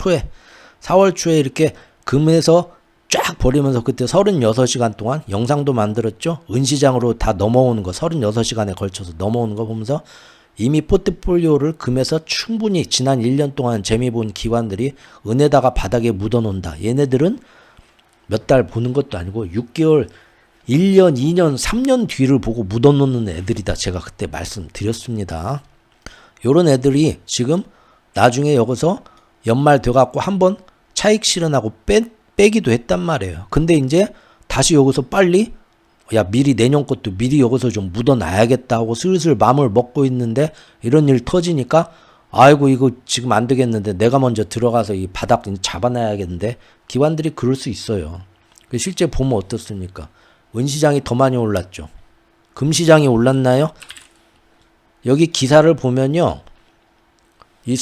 초에 이렇게 금에서 쫙 버리면서 그때 36시간 동안 영상도 만들었죠. 은시장으로 다 넘어오는 거 36시간에 걸쳐서 넘어오는 거 보면서 이미 포트폴리오를 금에서 충분히 지난 1년 동안 재미 본 기관들이 은에다가 바닥에 묻어놓는다. 얘네들은 몇 달 보는 것도 아니고 6개월, 1년, 2년, 3년 뒤를 보고 묻어놓는 애들이다. 제가 그때 말씀드렸습니다. 요런 애들이 지금 나중에 여기서 연말 돼갖고 한번 차익 실현하고 빼기도 했단 말이에요. 근데 이제 다시 여기서 빨리 미리 내년 것도 미리 여기서 좀 묻어놔야겠다 하고 슬슬 마음을 먹고 있는데 이런 일 터지니까 아이고 이거 지금 안 되겠는데 내가 먼저 들어가서 이 바닥 잡아놔야겠는데 기관들이 그럴 수 있어요. 실제 보면 어떻습니까? 은시장이 더 많이 올랐죠. 금시장이 올랐나요? 여기 기사를 보면요. 이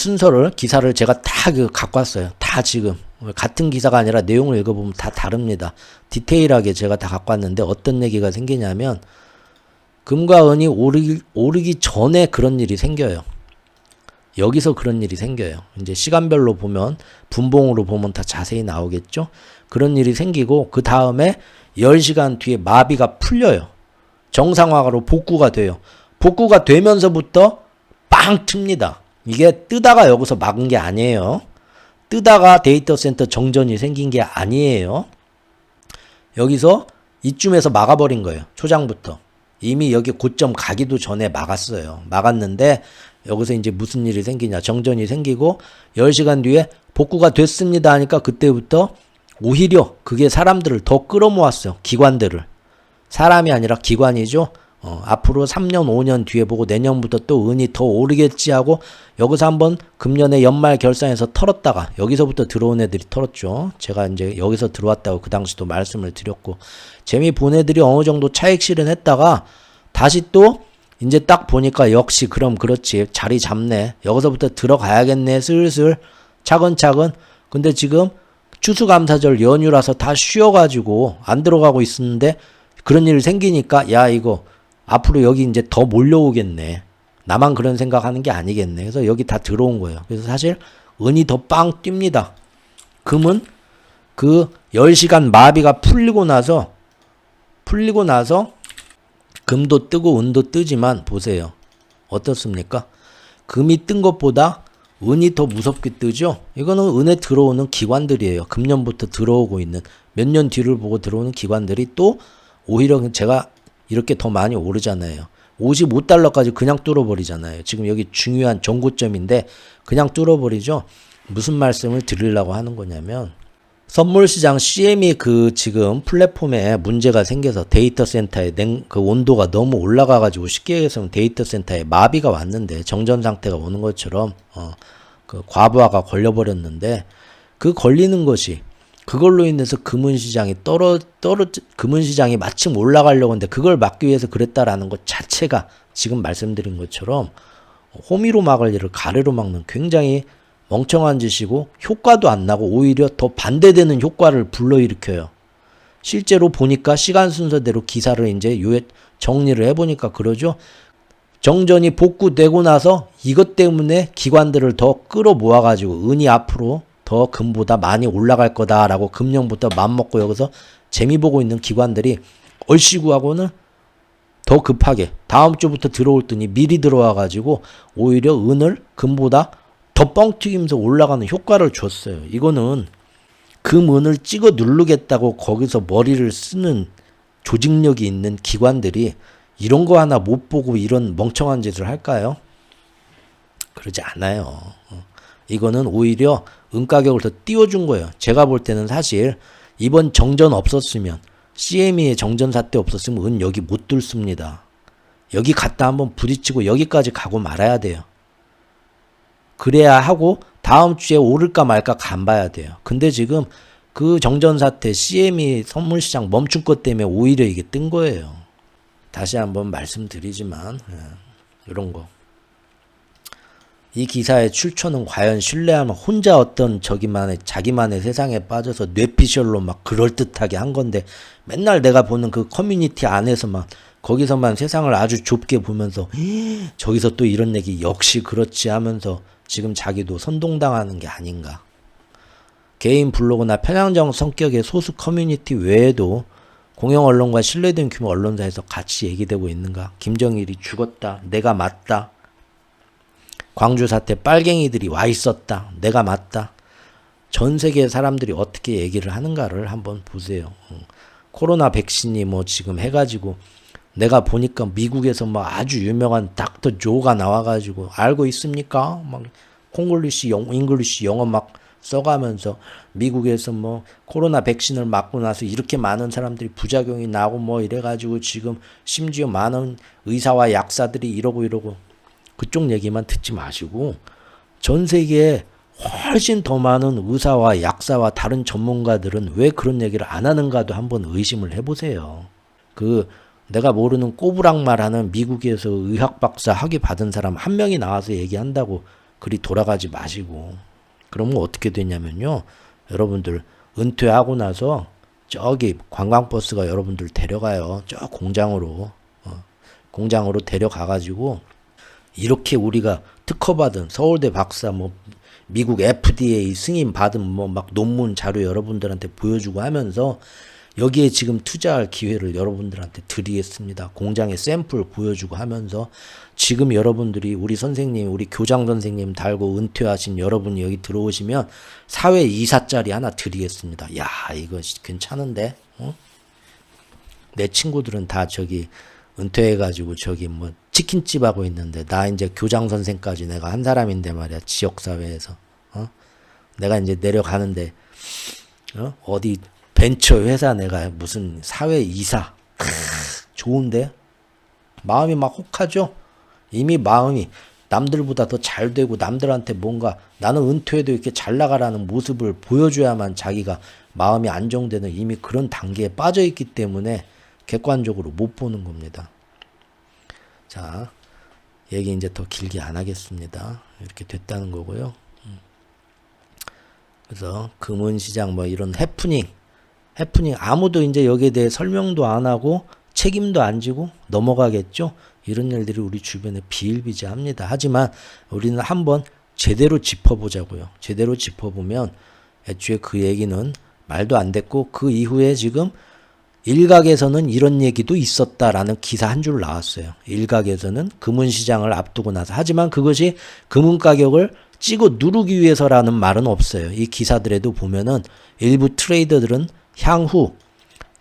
기사를 제가 다 갖고 왔어요. 다 지금. 같은 기사가 아니라 내용을 읽어보면 다 다릅니다. 디테일하게 제가 다 갖고 왔는데 어떤 얘기가 생기냐면 금과 은이 오르기 전에 그런 일이 생겨요. 여기서 그런 일이 생겨요. 이제 시간별로 보면 분봉으로 보면 다 자세히 나오겠죠. 그런 일이 생기고 그 다음에 10시간 뒤에 마비가 풀려요. 정상화로 복구가 돼요. 복구가 되면서부터 빵 틉니다. 이게 뜨다가 여기서 막은 게 아니에요. 뜨다가 데이터 센터 정전이 생긴 게 아니에요. 여기서 이쯤에서 막아버린 거예요. 초장부터. 이미 여기 고점 가기도 전에 막았어요. 막았는데 여기서 이제 무슨 일이 생기냐. 정전이 생기고 10시간 뒤에 복구가 됐습니다 하니까 그때부터 오히려 그게 사람들을 더 끌어모았어요. 기관들을. 사람이 아니라 기관이죠. 앞으로 3년, 5년 뒤에 보고 내년부터 또 은이 더 오르겠지 하고 여기서 한번 금년에 연말 결산해서 털었다가 여기서부터 들어온 애들이 털었죠. 제가 이제 여기서 들어왔다고 그 당시도 말씀을 드렸고 재미 본 애들이 어느 정도 차익 실현했다가 다시 또 이제 딱 보니까 역시 그럼 그렇지 자리 잡네. 여기서부터 들어가야겠네. 슬슬 차근차근. 근데 지금 추수감사절 연휴라서 다 쉬어가지고 안 들어가고 있었는데 그런 일 생기니까 야 이거 앞으로 여기 이제 더 몰려오겠네. 나만 그런 생각하는 게 아니겠네. 그래서 여기 다 들어온 거예요. 그래서 사실 은이 더 빵 뜁니다. 금은 그 10시간 마비가 풀리고 나서 금도 뜨고 은도 뜨지만 보세요. 어떻습니까? 금이 뜬 것보다 은이 더 무섭게 뜨죠? 이거는 은에 들어오는 기관들이에요. 금년부터 들어오고 있는 몇 년 뒤를 보고 들어오는 기관들이 또 오히려 제가 이렇게 더 많이 오르잖아요. 55달러까지 그냥 뚫어버리잖아요. 지금 여기 중요한 정고점인데 그냥 뚫어버리죠. 무슨 말씀을 드리려고 하는 거냐면 선물시장 CME 그 지금 플랫폼에 문제가 생겨서 데이터 센터에 그 온도가 너무 올라가가지고 쉽게 얘기해서 데이터 센터에 마비가 왔는데 정전 상태가 오는 것처럼 그 과부하가 걸려버렸는데 그 걸리는 것이 그걸로 인해서 금은시장이 금은시장이 마침 올라가려고 하는데 그걸 막기 위해서 그랬다라는 것 자체가 지금 말씀드린 것처럼 호미로 막을 일을 가래로 막는 굉장히 멍청한 짓이고 효과도 안 나고 오히려 더 반대되는 효과를 불러일으켜요. 실제로 보니까 시간 순서대로 기사를 이제 정리를 해보니까 그러죠. 정전이 복구되고 나서 이것 때문에 기관들을 더 끌어모아가지고 은이 앞으로 더 금보다 많이 올라갈 거다라고 금년부터 맘먹고 여기서 재미 보고 있는 기관들이 얼씨구하고는 더 급하게 다음 주부터 들어올 더니 미리 들어와가지고 오히려 은을 금보다 더 뻥튀기면서 올라가는 효과를 줬어요. 이거는 금은을 찍어 누르겠다고 거기서 머리를 쓰는 조직력이 있는 기관들이 이런 거 하나 못 보고 이런 멍청한 짓을 할까요? 그러지 않아요. 이거는 오히려 은 가격을 더 띄워준 거예요. 제가 볼 때는 사실 이번 정전 없었으면 CME의 정전 사태 없었으면 은 여기 못 뚫습니다. 여기 갔다 한번 부딪히고 여기까지 가고 말아야 돼요. 그래야 하고 다음 주에 오를까 말까 간봐야 돼요. 근데 지금 그 정전 사태 CME 선물시장 멈춘 것 때문에 오히려 이게 뜬 거예요. 다시 한번 말씀드리지만 이런 거. 이 기사의 출처는 과연 신뢰하면 혼자 어떤 자기만의 세상에 빠져서 뇌피셜로 막 그럴듯하게 한 건데 맨날 내가 보는 그 커뮤니티 안에서만 거기서만 세상을 아주 좁게 보면서 저기서 또 이런 얘기 역시 그렇지 하면서 지금 자기도 선동당하는 게 아닌가. 개인 블로그나 편향적 성격의 소수 커뮤니티 외에도 공영 언론과 신뢰된 규모 언론사에서 같이 얘기되고 있는가. 김정일이 죽었다. 내가 맞다. 광주 사태 빨갱이들이 와 있었다. 내가 맞다. 전 세계 사람들이 어떻게 얘기를 하는가를 한번 보세요. 코로나 백신이 뭐 지금 해가지고 내가 보니까 미국에서 뭐 아주 유명한 닥터 조가 나와가지고 알고 있습니까? 막 콩글리시 잉글리시 영어 막 써가면서 미국에서 뭐 코로나 백신을 맞고 나서 이렇게 많은 사람들이 부작용이 나고 뭐 이래가지고 지금 심지어 많은 의사와 약사들이 이러고 그쪽 얘기만 듣지 마시고 전 세계에 훨씬 더 많은 의사와 약사와 다른 전문가들은 왜 그런 얘기를 안 하는가도 한번 의심을 해보세요. 내가 모르는 꼬부랑말하는 미국에서 의학 박사 학위 받은 사람 한 명이 나와서 얘기한다고 그리 돌아가지 마시고. 그러면 어떻게 되냐면요. 여러분들 은퇴하고 나서 저기 관광버스가 여러분들 데려가요. 저 공장으로 데려가가지고 이렇게 우리가 특허받은 서울대 박사 뭐 미국 FDA 승인 받은 뭐 막 논문 자료 여러분들한테 보여주고 하면서 여기에 지금 투자할 기회를 여러분들한테 드리겠습니다. 공장의 샘플 보여주고 하면서 지금 여러분들이 우리 선생님, 우리 교장 선생님 달고 은퇴하신 여러분이 여기 들어오시면 사회 이사짜리 하나 드리겠습니다. 야, 이거 괜찮은데? 내 친구들은 다 저기 은퇴해가지고 저기 뭐 치킨집 하고 있는데 나 이제 교장 선생까지 내가 한 사람인데 말이야. 지역사회에서. 내가 이제 내려가는데 어디 벤처 회사 내가 무슨 사회 이사 좋은데 마음이 막 혹하죠. 이미 마음이 남들보다 더 잘 되고 남들한테 뭔가 나는 은퇴해도 이렇게 잘 나가라는 모습을 보여줘야만 자기가 마음이 안정되는 이미 그런 단계에 빠져 있기 때문에 객관적으로 못 보는 겁니다. 자, 얘기 이제 더 길게 안 하겠습니다. 이렇게 됐다는 거고요. 그래서 금은시장 뭐 이런 해프닝 아무도 이제 여기에 대해 설명도 안 하고 책임도 안 지고 넘어가겠죠. 이런 일들이 우리 주변에 비일비재합니다. 하지만 우리는 한번 제대로 짚어보자고요. 제대로 짚어보면 애초에 그 얘기는 말도 안 됐고 그 이후에 지금 일각에서는 이런 얘기도 있었다라는 기사 한 줄 나왔어요. 일각에서는 금은시장을 앞두고 나서. 하지만 그것이 금은 가격을 찍어 누르기 위해서라는 말은 없어요. 이 기사들에도 보면은 일부 트레이더들은 향후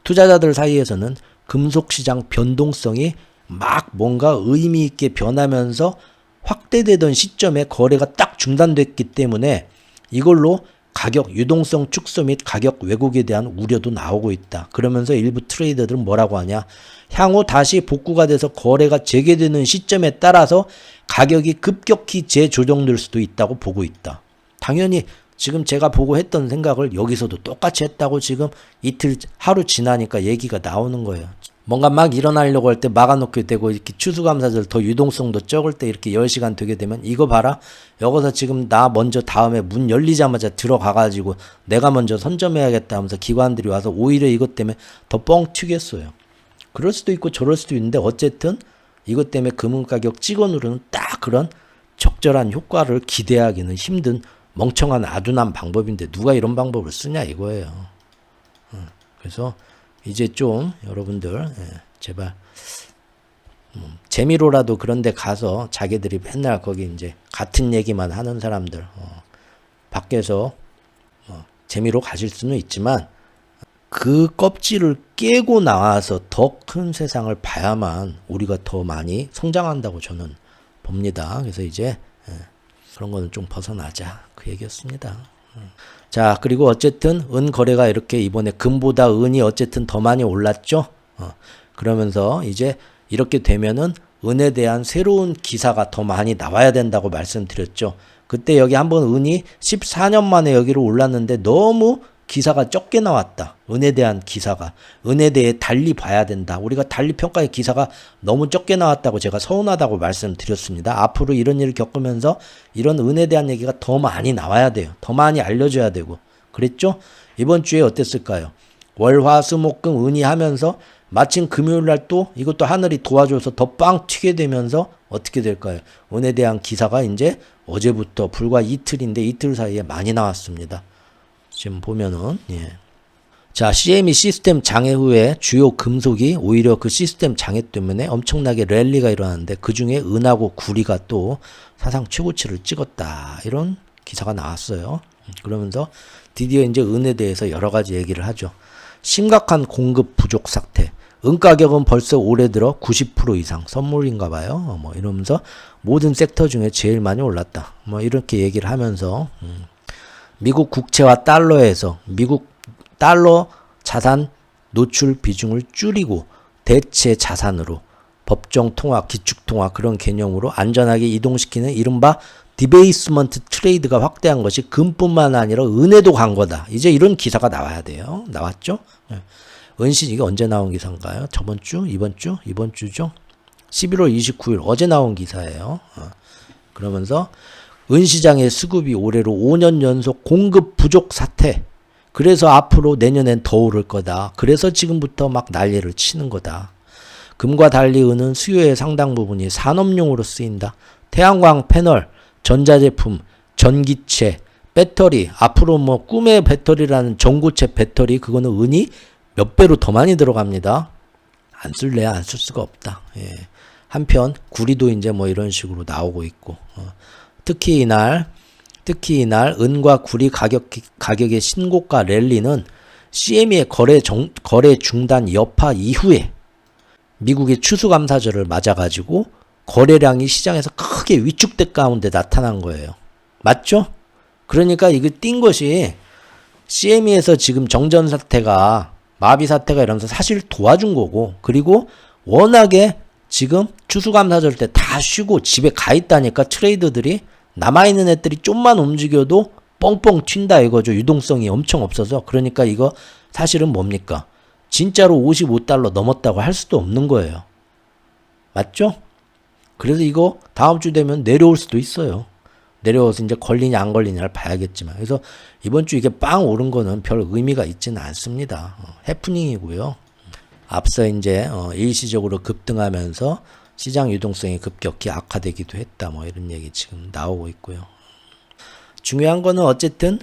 투자자들 사이에서는 금속시장 변동성이 막 뭔가 의미 있게 변하면서 확대되던 시점에 거래가 딱 중단됐기 때문에 이걸로 가격 유동성 축소 및 가격 왜곡에 대한 우려도 나오고 있다. 그러면서 일부 트레이더들은 뭐라고 하냐. 향후 다시 복구가 돼서 거래가 재개되는 시점에 따라서 가격이 급격히 재조정될 수도 있다고 보고 있다. 당연히 지금 제가 보고 했던 생각을 여기서도 똑같이 했다고 지금 이틀 하루 지나니까 얘기가 나오는 거예요. 뭔가 막 일어나려고 할 때 막아놓게 되고 이렇게 추수감사절 더 유동성도 적을 때 이렇게 10시간 되게 되면 이거 봐라. 여기서 지금 나 먼저 다음에 문 열리자마자 들어가가지고 내가 먼저 선점해야겠다 하면서 기관들이 와서 오히려 이것 때문에 더 뻥 튀겠어요. 그럴 수도 있고 저럴 수도 있는데 어쨌든 이것 때문에 금은 가격 찍어 누르는 딱 그런 적절한 효과를 기대하기는 힘든 멍청한 아둔한 방법인데 누가 이런 방법을 쓰냐 이거예요. 그래서 이제 좀 여러분들 제발 재미로라도 그런데 가서 자기들이 맨날 거기 이제 같은 얘기만 하는 사람들 밖에서 재미로 가실 수는 있지만 그 껍질을 깨고 나와서 더 큰 세상을 봐야만 우리가 더 많이 성장한다고 저는 봅니다. 그래서 이제 그런 거는 좀 벗어나자 그 얘기였습니다. 자, 그리고 어쨌든 은 거래가 이렇게 이번에 금보다 은이 어쨌든 더 많이 올랐죠. 그러면서 이제 이렇게 되면은 은에 대한 새로운 기사가 더 많이 나와야 된다고 말씀드렸죠. 그때 여기 한번 은이 14년 만에 여기로 올랐는데 너무 기사가 적게 나왔다. 은에 대한 기사가. 은에 대해 달리 봐야 된다. 우리가 달리 평가의 기사가 너무 적게 나왔다고 제가 서운하다고 말씀드렸습니다. 앞으로 이런 일을 겪으면서 이런 은에 대한 얘기가 더 많이 나와야 돼요. 더 많이 알려줘야 되고. 그랬죠? 이번 주에 어땠을까요? 월, 화, 수, 목, 금, 은이 하면서 마침 금요일날 또 이것도 하늘이 도와줘서 더 빵 튀게 되면서 어떻게 될까요? 은에 대한 기사가 이제 어제부터 불과 이틀인데 이틀 사이에 많이 나왔습니다. 지금 보면은 자, CME 시스템 장애 후에 주요 금속이 오히려 그 시스템 장애 때문에 엄청나게 랠리가 일어났는데 그중에 은하고 구리가 또 사상 최고치를 찍었다. 이런 기사가 나왔어요. 그러면서 드디어 이제 은에 대해서 여러 가지 얘기를 하죠. 심각한 공급 부족 사태. 은 가격은 벌써 올해 들어 90% 이상 선물인가 봐요. 뭐 이러면서 모든 섹터 중에 제일 많이 올랐다. 뭐 이렇게 얘기를 하면서 미국 국채와 달러에서 미국 달러 자산 노출 비중을 줄이고 대체 자산으로 법정 통화, 기축 통화 그런 개념으로 안전하게 이동시키는 이른바 디베이스먼트 트레이드가 확대한 것이 금뿐만 아니라 은에도 간 거다. 이제 이런 기사가 나와야 돼요. 나왔죠? 은시 이게 언제 나온 기사인가요? 저번 주? 이번 주? 이번 주죠? 11월 29일 어제 나온 기사예요. 그러면서 은시장의 수급이 올해로 5년 연속 공급 부족 사태. 그래서 앞으로 내년엔 더 오를 거다. 그래서 지금부터 막 난리를 치는 거다. 금과 달리 은은 수요의 상당 부분이 산업용으로 쓰인다. 태양광 패널, 전자제품, 전기체, 배터리, 앞으로 뭐 꿈의 배터리라는 전고체 배터리 그거는 은이 몇 배로 더 많이 들어갑니다. 안 쓸래야 안 쓸 수가 없다. 한편 구리도 이제 뭐 이런 식으로 나오고 있고 특히 이날 은과 구리 가격의 신고가 랠리는 CME의 거래 중단 여파 이후에 미국의 추수감사절을 맞아가지고 거래량이 시장에서 크게 위축된 가운데 나타난 거예요. 맞죠? 그러니까 이거 뛴 것이 CME에서 지금 정전 사태가 마비 사태가 이러면서 사실 도와준 거고 그리고 워낙에 지금 추수감사절 때 다 쉬고 집에 가 있다니까 트레이더들이 남아있는 애들이 좀만 움직여도 뻥뻥 튄다 이거죠. 유동성이 엄청 없어서. 그러니까 이거 사실은 뭡니까? 진짜로 55달러 넘었다고 할 수도 없는 거예요. 맞죠? 그래서 이거 다음 주 되면 내려올 수도 있어요. 내려와서 이제 걸리냐 안 걸리냐를 봐야겠지만. 그래서 이번 주 이게 빵 오른 거는 별 의미가 있지는 않습니다. 해프닝이고요. 앞서 이제 일시적으로 급등하면서 시장 유동성이 급격히 악화되기도 했다. 뭐 이런 얘기 지금 나오고 있고요. 중요한 거는 어쨌든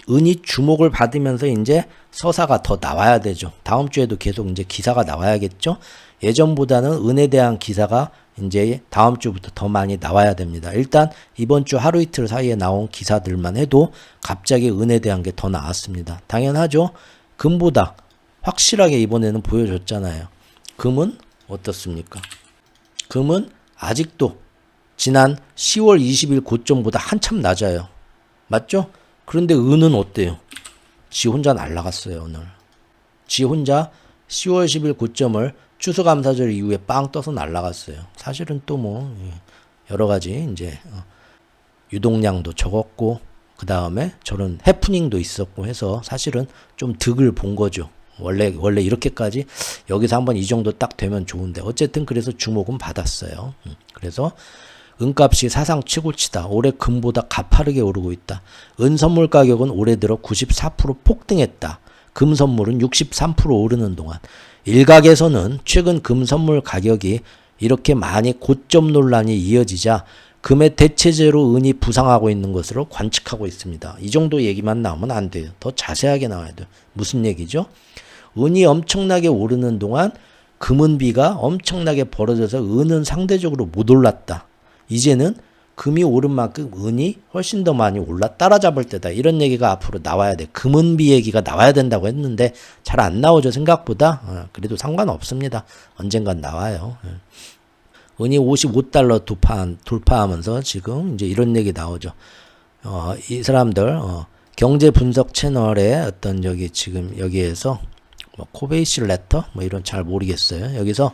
은이 주목을 받으면서 이제 서사가 더 나와야 되죠. 다음 주에도 계속 이제 기사가 나와야겠죠. 예전보다는 은에 대한 기사가 이제 다음 주부터 더 많이 나와야 됩니다. 일단 이번 주 하루 이틀 사이에 나온 기사들만 해도 갑자기 은에 대한 게 더 나왔습니다. 당연하죠. 금보다 확실하게 이번에는 보여줬잖아요. 금은 어떻습니까? 금은 아직도 지난 10월 20일 고점보다 한참 낮아요. 맞죠? 그런데 은은 어때요? 지 혼자 날라갔어요, 오늘. 지 혼자 10월 10일 고점을 추수감사절 이후에 빵 떠서 날라갔어요. 사실은 또 뭐 여러 가지 이제 유동량도 적었고 그 다음에 저런 해프닝도 있었고 해서 사실은 좀 득을 본 거죠. 원래 이렇게까지 여기서 한번 이 정도 딱 되면 좋은데 어쨌든 그래서 주목은 받았어요. 그래서 은값이 사상 최고치다. 올해 금보다 가파르게 오르고 있다. 은 선물 가격은 올해 들어 94% 폭등했다. 금 선물은 63% 오르는 동안 일각에서는 최근 금 선물 가격이 이렇게 많이 고점 논란이 이어지자 금의 대체제로 은이 부상하고 있는 것으로 관측하고 있습니다. 이 정도 얘기만 나오면 안 돼요. 더 자세하게 나와야 돼요. 무슨 얘기죠? 은이 엄청나게 오르는 동안 금은비가 엄청나게 벌어져서 은은 상대적으로 못 올랐다. 이제는 금이 오른 만큼 은이 훨씬 더 많이 올라 따라잡을 때다. 이런 얘기가 앞으로 나와야 돼. 금은비 얘기가 나와야 된다고 했는데 잘 안 나오죠. 생각보다. 그래도 상관없습니다. 언젠간 나와요. 은이 55달러 돌파하면서 지금 이제 이런 얘기 나오죠. 이 사람들 경제 분석 채널에 어떤 여기 지금 여기에서 뭐 코베이시 레터 뭐 이런 잘 모르겠어요. 여기서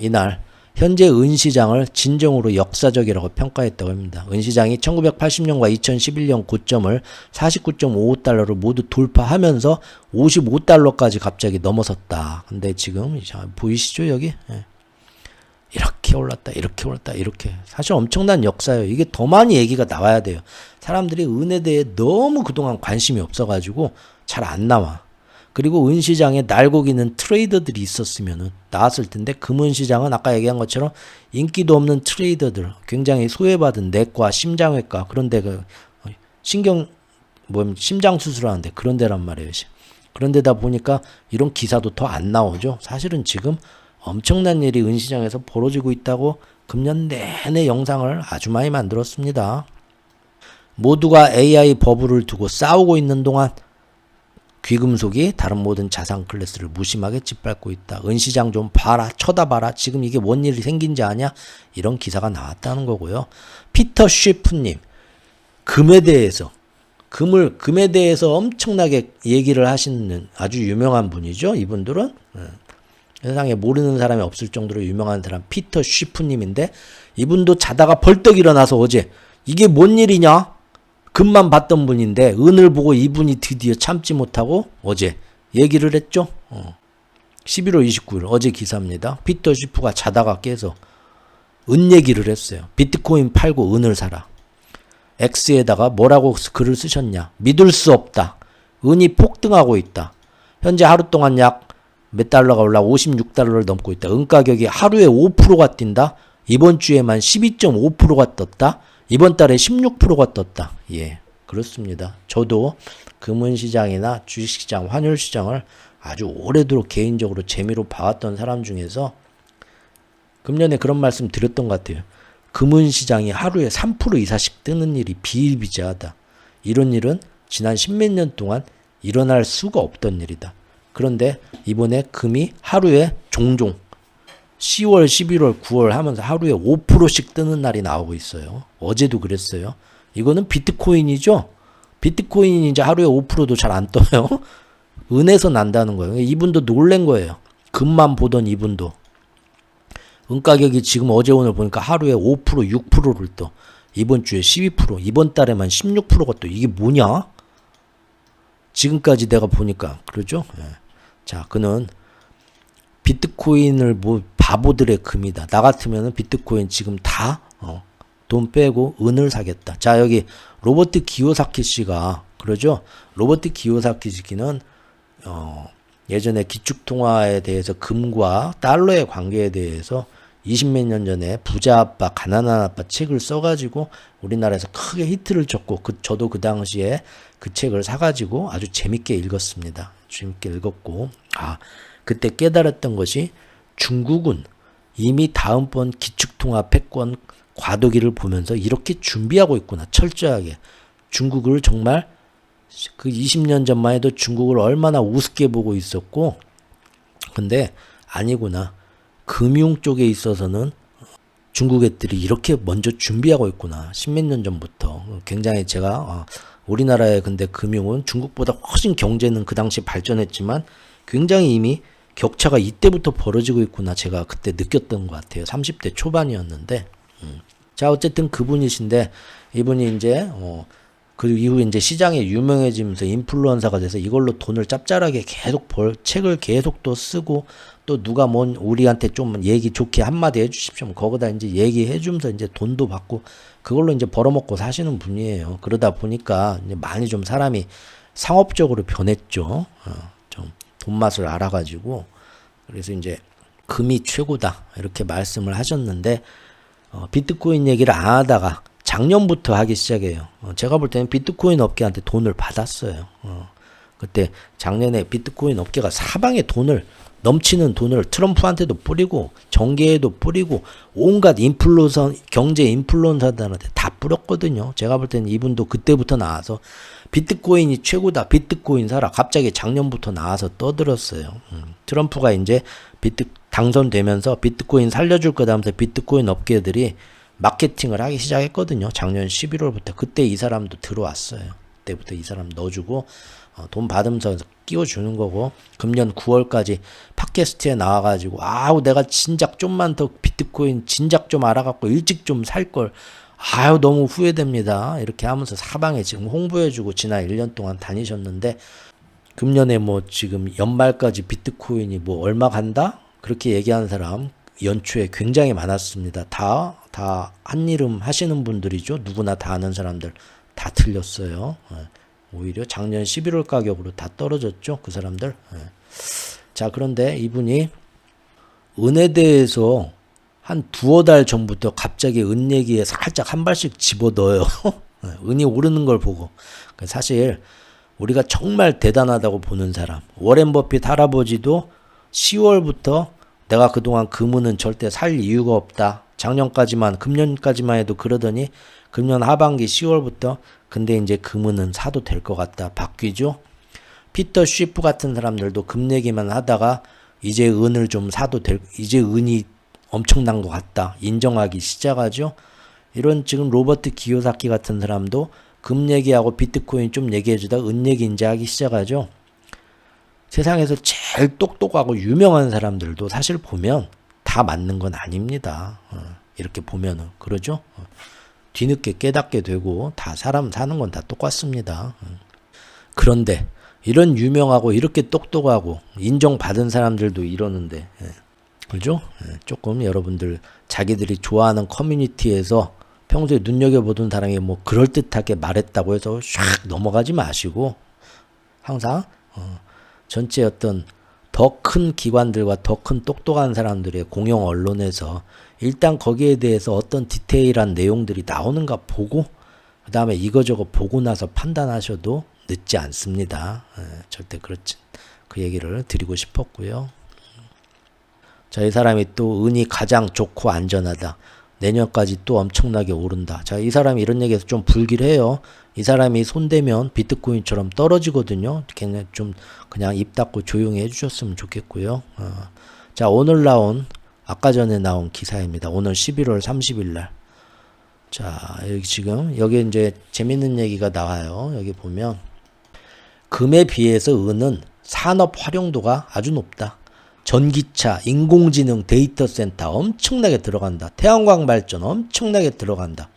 이날 현재 은시장을 진정으로 역사적이라고 평가했다고 합니다. 은시장이 1980년과 2011년 고점을 49.55달러로 모두 돌파하면서 55달러까지 갑자기 넘어섰다. 근데 지금 보이시죠 여기? 이렇게 올랐다 이렇게 올랐다 이렇게. 사실 엄청난 역사예요. 이게 더 많이 얘기가 나와야 돼요. 사람들이 은에 대해 너무 그동안 관심이 없어가지고 잘 안 나와. 그리고 은시장에 날고기는 트레이더들이 있었으면 나왔을 텐데 금은시장은 아까 얘기한 것처럼 인기도 없는 트레이더들, 굉장히 소외받은 내과, 심장외과 그런 데가 심장 수술하는데 그런 데란 말이에요. 그런 데다 보니까 이런 기사도 더 안 나오죠. 사실은 지금 엄청난 일이 은시장에서 벌어지고 있다고 금년 내내 영상을 아주 많이 만들었습니다. 모두가 AI 버블을 두고 싸우고 있는 동안 귀금속이 다른 모든 자산 클래스를 무심하게 짓밟고 있다. 은시장 좀 봐라, 쳐다봐라. 지금 이게 뭔 일이 생긴지 아냐? 이런 기사가 나왔다는 거고요. 피터 쉬프님, 금에 대해서 엄청나게 얘기를 하시는 아주 유명한 분이죠. 이분들은 세상에 모르는 사람이 없을 정도로 유명한 사람 피터 쉬프님인데 이분도 자다가 벌떡 일어나서 어제 이게 뭔 일이냐? 금만 봤던 분인데 은을 보고 이분이 드디어 참지 못하고 어제 얘기를 했죠. 11월 29일 어제 기사입니다. 피터 쉬프가 자다가 깨서 은 얘기를 했어요. 비트코인 팔고 은을 사라. X에다가 뭐라고 글을 쓰셨냐. 믿을 수 없다. 은이 폭등하고 있다. 현재 하루 동안 약 몇 달러가 올라 56달러를 넘고 있다. 은 가격이 하루에 5%가 뛴다. 이번 주에만 12.5%가 떴다. 이번 달에 16%가 떴다. 예, 그렇습니다. 저도 금은시장이나 주식시장, 환율시장을 아주 오래도록 개인적으로 재미로 봐왔던 사람 중에서 금년에 그런 말씀 드렸던 것 같아요. 금은시장이 하루에 3% 이상씩 뜨는 일이 비일비재하다. 이런 일은 지난 십몇 년 동안 일어날 수가 없던 일이다. 그런데 이번에 금이 하루에 종종 10월, 11월, 9월 하면서 하루에 5%씩 뜨는 날이 나오고 있어요. 어제도 그랬어요. 이거는 비트코인이죠. 비트코인이 이제 하루에 5%도 잘 안 떠요. 은에서 난다는 거예요. 이분도 놀란 거예요. 금만 보던 이분도. 은 가격이 지금 어제 오늘 보니까 하루에 5%, 6%를 또 이번 주에 12%, 이번 달에만 16%가 또 이게 뭐냐? 지금까지 내가 보니까 그러죠? 예. 자, 그는 비트코인을 뭐 바보들의 금이다. 나 같으면은 비트코인 지금 다 돈 빼고 은을 사겠다. 자, 여기 로버트 기요사키 씨가 그러죠? 로버트 기요사키 씨는 예전에 기축통화에 대해서 금과 달러의 관계에 대해서 20몇 년 전에 부자 아빠, 가난한 아빠 책을 써가지고 우리나라에서 크게 히트를 쳤고, 저도 그 당시에 그 책을 사가지고 아주 재밌게 읽었습니다. 재밌게 읽었고, 그때 깨달았던 것이 중국은 이미 다음번 기축통화 패권 과도기를 보면서 이렇게 준비하고 있구나. 철저하게. 중국을 정말 그 20년 전만 해도 중국을 얼마나 우습게 보고 있었고, 근데 아니구나. 금융 쪽에 있어서는 중국 애들이 이렇게 먼저 준비하고 있구나. 십몇 년 전부터. 굉장히 제가 우리나라의 근데 금융은 중국보다 훨씬 경제는 그 당시 발전했지만 굉장히 이미 격차가 이때부터 벌어지고 있구나. 제가 그때 느꼈던 것 같아요. 30대 초반이었는데. 자, 어쨌든 그분이신데 이분이 이제 그 이후에 이제 시장에 유명해지면서 인플루언서가 돼서 이걸로 돈을 짭짤하게 계속 책을 계속 또 쓰고, 또 누가 뭔 우리한테 좀 얘기 좋게 한마디 해주십시오. 거기다 이제 얘기해주면서 이제 돈도 받고 그걸로 이제 벌어먹고 사시는 분이에요. 그러다 보니까 이제 많이 좀 사람이 상업적으로 변했죠. 좀 돈맛을 알아가지고. 그래서 이제 금이 최고다 이렇게 말씀을 하셨는데, 비트코인 얘기를 안 하다가 작년부터 하기 시작해요. 제가 볼 때는 비트코인 업계한테 돈을 받았어요. 그때 작년에 비트코인 업계가 사방에 돈을, 넘치는 돈을 트럼프한테도 뿌리고 정계에도 뿌리고 온갖 경제 인플루언서들한테 다 뿌렸거든요. 제가 볼 때는 이분도 그때부터 나와서 비트코인이 최고다, 비트코인 사라, 갑자기 작년부터 나와서 떠들었어요. 트럼프가 이제 당선되면서 비트코인 살려줄 거다 하면서 비트코인 업계들이 마케팅을 하기 시작했거든요. 작년 11월부터. 그때 이 사람도 들어왔어요. 그때부터 이 사람 넣어주고 돈 받으면서 끼워주는 거고, 금년 9월까지 팟캐스트에 나와가지고 내가 진작 좀만 더 비트코인 진작 좀 알아갖고 일찍 좀 살걸, 너무 후회됩니다. 이렇게 하면서 사방에 지금 홍보해주고 지난 1년 동안 다니셨는데, 금년에 뭐 지금 연말까지 비트코인이 뭐 얼마 간다? 그렇게 얘기하는 사람 연초에 굉장히 많았습니다. 다 한이름 하시는 분들이죠. 누구나 다 아는 사람들 다 틀렸어요. 오히려 작년 11월 가격으로 다 떨어졌죠. 그 사람들. 자, 그런데 이분이 은에 대해서 한 두어 달 전부터 갑자기 은 얘기에 살짝 한 발씩 집어넣어요. 은이 오르는 걸 보고. 사실 우리가 정말 대단하다고 보는 사람, 워렌 버핏 할아버지도 10월부터 내가 그동안 금은은 절대 살 이유가 없다. 금년까지만 해도 그러더니 금년 하반기 10월부터 근데 이제 금은은 사도 될 것 같다. 바뀌죠. 피터 쉬프 같은 사람들도 금 얘기만 하다가 이제 은을 좀 이제 은이 엄청난 것 같다. 인정하기 시작하죠. 이런 지금 로버트 기요사키 같은 사람도 금 얘기하고 비트코인 좀 얘기해주다 은 얘기 이제 하기 시작하죠. 세상에서 제일 똑똑하고 유명한 사람들도 사실 보면 다 맞는 건 아닙니다. 이렇게 보면은 그러죠. 뒤늦게 깨닫게 되고 다 사람 사는 건 다 똑같습니다. 그런데 이런 유명하고 이렇게 똑똑하고 인정받은 사람들도 이러는데, 그죠? 조금 여러분들 자기들이 좋아하는 커뮤니티에서 평소에 눈여겨보던 사람이 뭐 그럴듯하게 말했다고 해서 샥 넘어가지 마시고, 항상 전체 어떤 더 큰 기관들과 더 큰 똑똑한 사람들의 공용 언론에서 일단 거기에 대해서 어떤 디테일한 내용들이 나오는가 보고, 그 다음에 이거저거 보고 나서 판단하셔도 늦지 않습니다. 절대 그렇지. 그 얘기를 드리고 싶었고요. 자, 이 사람이 또 은이 가장 좋고 안전하다. 내년까지 또 엄청나게 오른다. 자, 이 사람이 이런 얘기해서 좀 불길해요. 이 사람이 손대면 비트코인처럼 떨어지거든요. 걔는 좀 그냥 입 닫고 조용히 해주셨으면 좋겠고요. 자, 오늘 아까 전에 나온 기사입니다. 오늘 11월 30일 날. 자, 여기 이제 재밌는 얘기가 나와요. 여기 보면 금에 비해서 은은 산업 활용도가 아주 높다. 전기차, 인공지능 데이터 센터 엄청나게 들어간다. 태양광 발전 엄청나게 들어간다.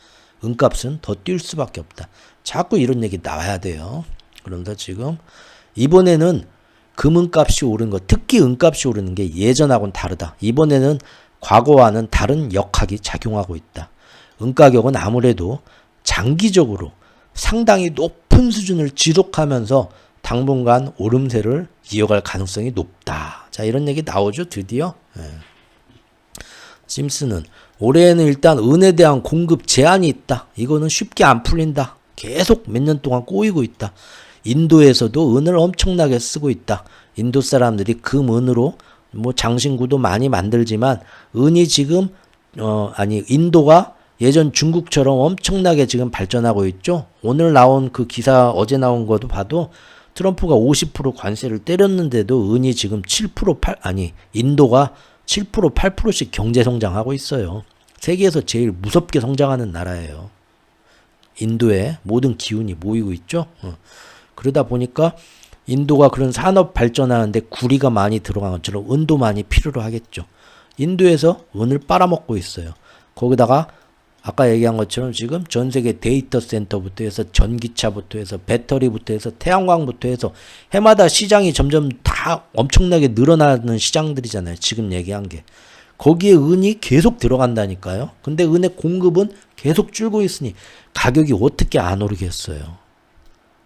은값은 더 뛸 수밖에 없다. 자꾸 이런 얘기 나와야 돼요. 그런데 지금 이번에는 금은값이 오른 거, 특히 은값이 오르는 게 예전하고는 다르다. 이번에는 과거와는 다른 역학이 작용하고 있다. 은가격은 아무래도 장기적으로 상당히 높은 수준을 지속하면서 당분간 오름세를 이어갈 가능성이 높다. 자, 이런 얘기 나오죠, 드디어. 심슨은 올해에는 일단 은에 대한 공급 제한이 있다. 이거는 쉽게 안 풀린다. 계속 몇 년 동안 꼬이고 있다. 인도에서도 은을 엄청나게 쓰고 있다. 인도 사람들이 금, 은으로 뭐 장신구도 많이 만들지만 은이 지금 인도가 예전 중국처럼 엄청나게 지금 발전하고 있죠. 오늘 나온 그 기사 어제 나온 것도 봐도 트럼프가 50% 관세를 때렸는데도 은이 지금 7% 인도가 7% 8%씩 경제 성장하고 있어요. 세계에서 제일 무섭게 성장하는 나라예요. 인도에 모든 기운이 모이고 있죠. 그러다 보니까 인도가 그런 산업 발전하는데 구리가 많이 들어간 것처럼 은도 많이 필요로 하겠죠. 인도에서 은을 빨아먹고 있어요. 거기다가 아까 얘기한 것처럼 지금 전 세계 데이터 센터부터 해서 전기차부터 해서 배터리부터 해서 태양광부터 해서 해마다 시장이 점점 다 엄청나게 늘어나는 시장들이잖아요. 지금 얘기한 게. 거기에 은이 계속 들어간다니까요. 근데 은의 공급은 계속 줄고 있으니 가격이 어떻게 안 오르겠어요.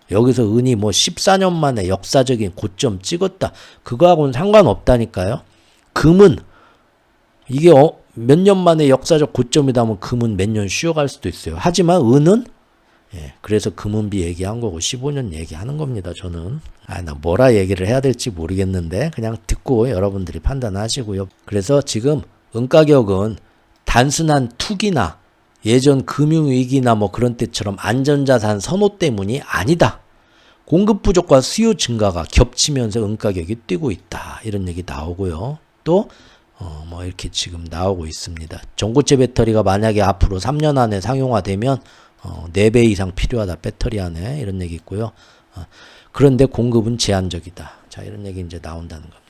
여기서 은이 뭐 14년 만에 역사적인 고점 찍었다. 그거하고는 상관없다니까요. 금은 이게 몇 년 만에 역사적 고점이다 하면 금은 몇 년 쉬어갈 수도 있어요. 하지만 은은 그래서 금은비 얘기한 거고 15년 얘기하는 겁니다. 저는 나 뭐라 얘기를 해야 될지 모르겠는데 그냥 듣고 여러분들이 판단하시고요. 그래서 지금 은가격은 단순한 투기나 예전 금융위기나 뭐 그런 때처럼 안전자산 선호 때문이 아니다. 공급 부족과 수요 증가가 겹치면서 은가격이 뛰고 있다. 이런 얘기 나오고요. 또 뭐 이렇게 지금 나오고 있습니다. 전고체 배터리가 만약에 앞으로 3년 안에 상용화되면 4배 이상 필요하다. 배터리 안에 이런 얘기 있고요. 그런데 공급은 제한적이다. 자, 이런 얘기 이제 나온다는 겁니다.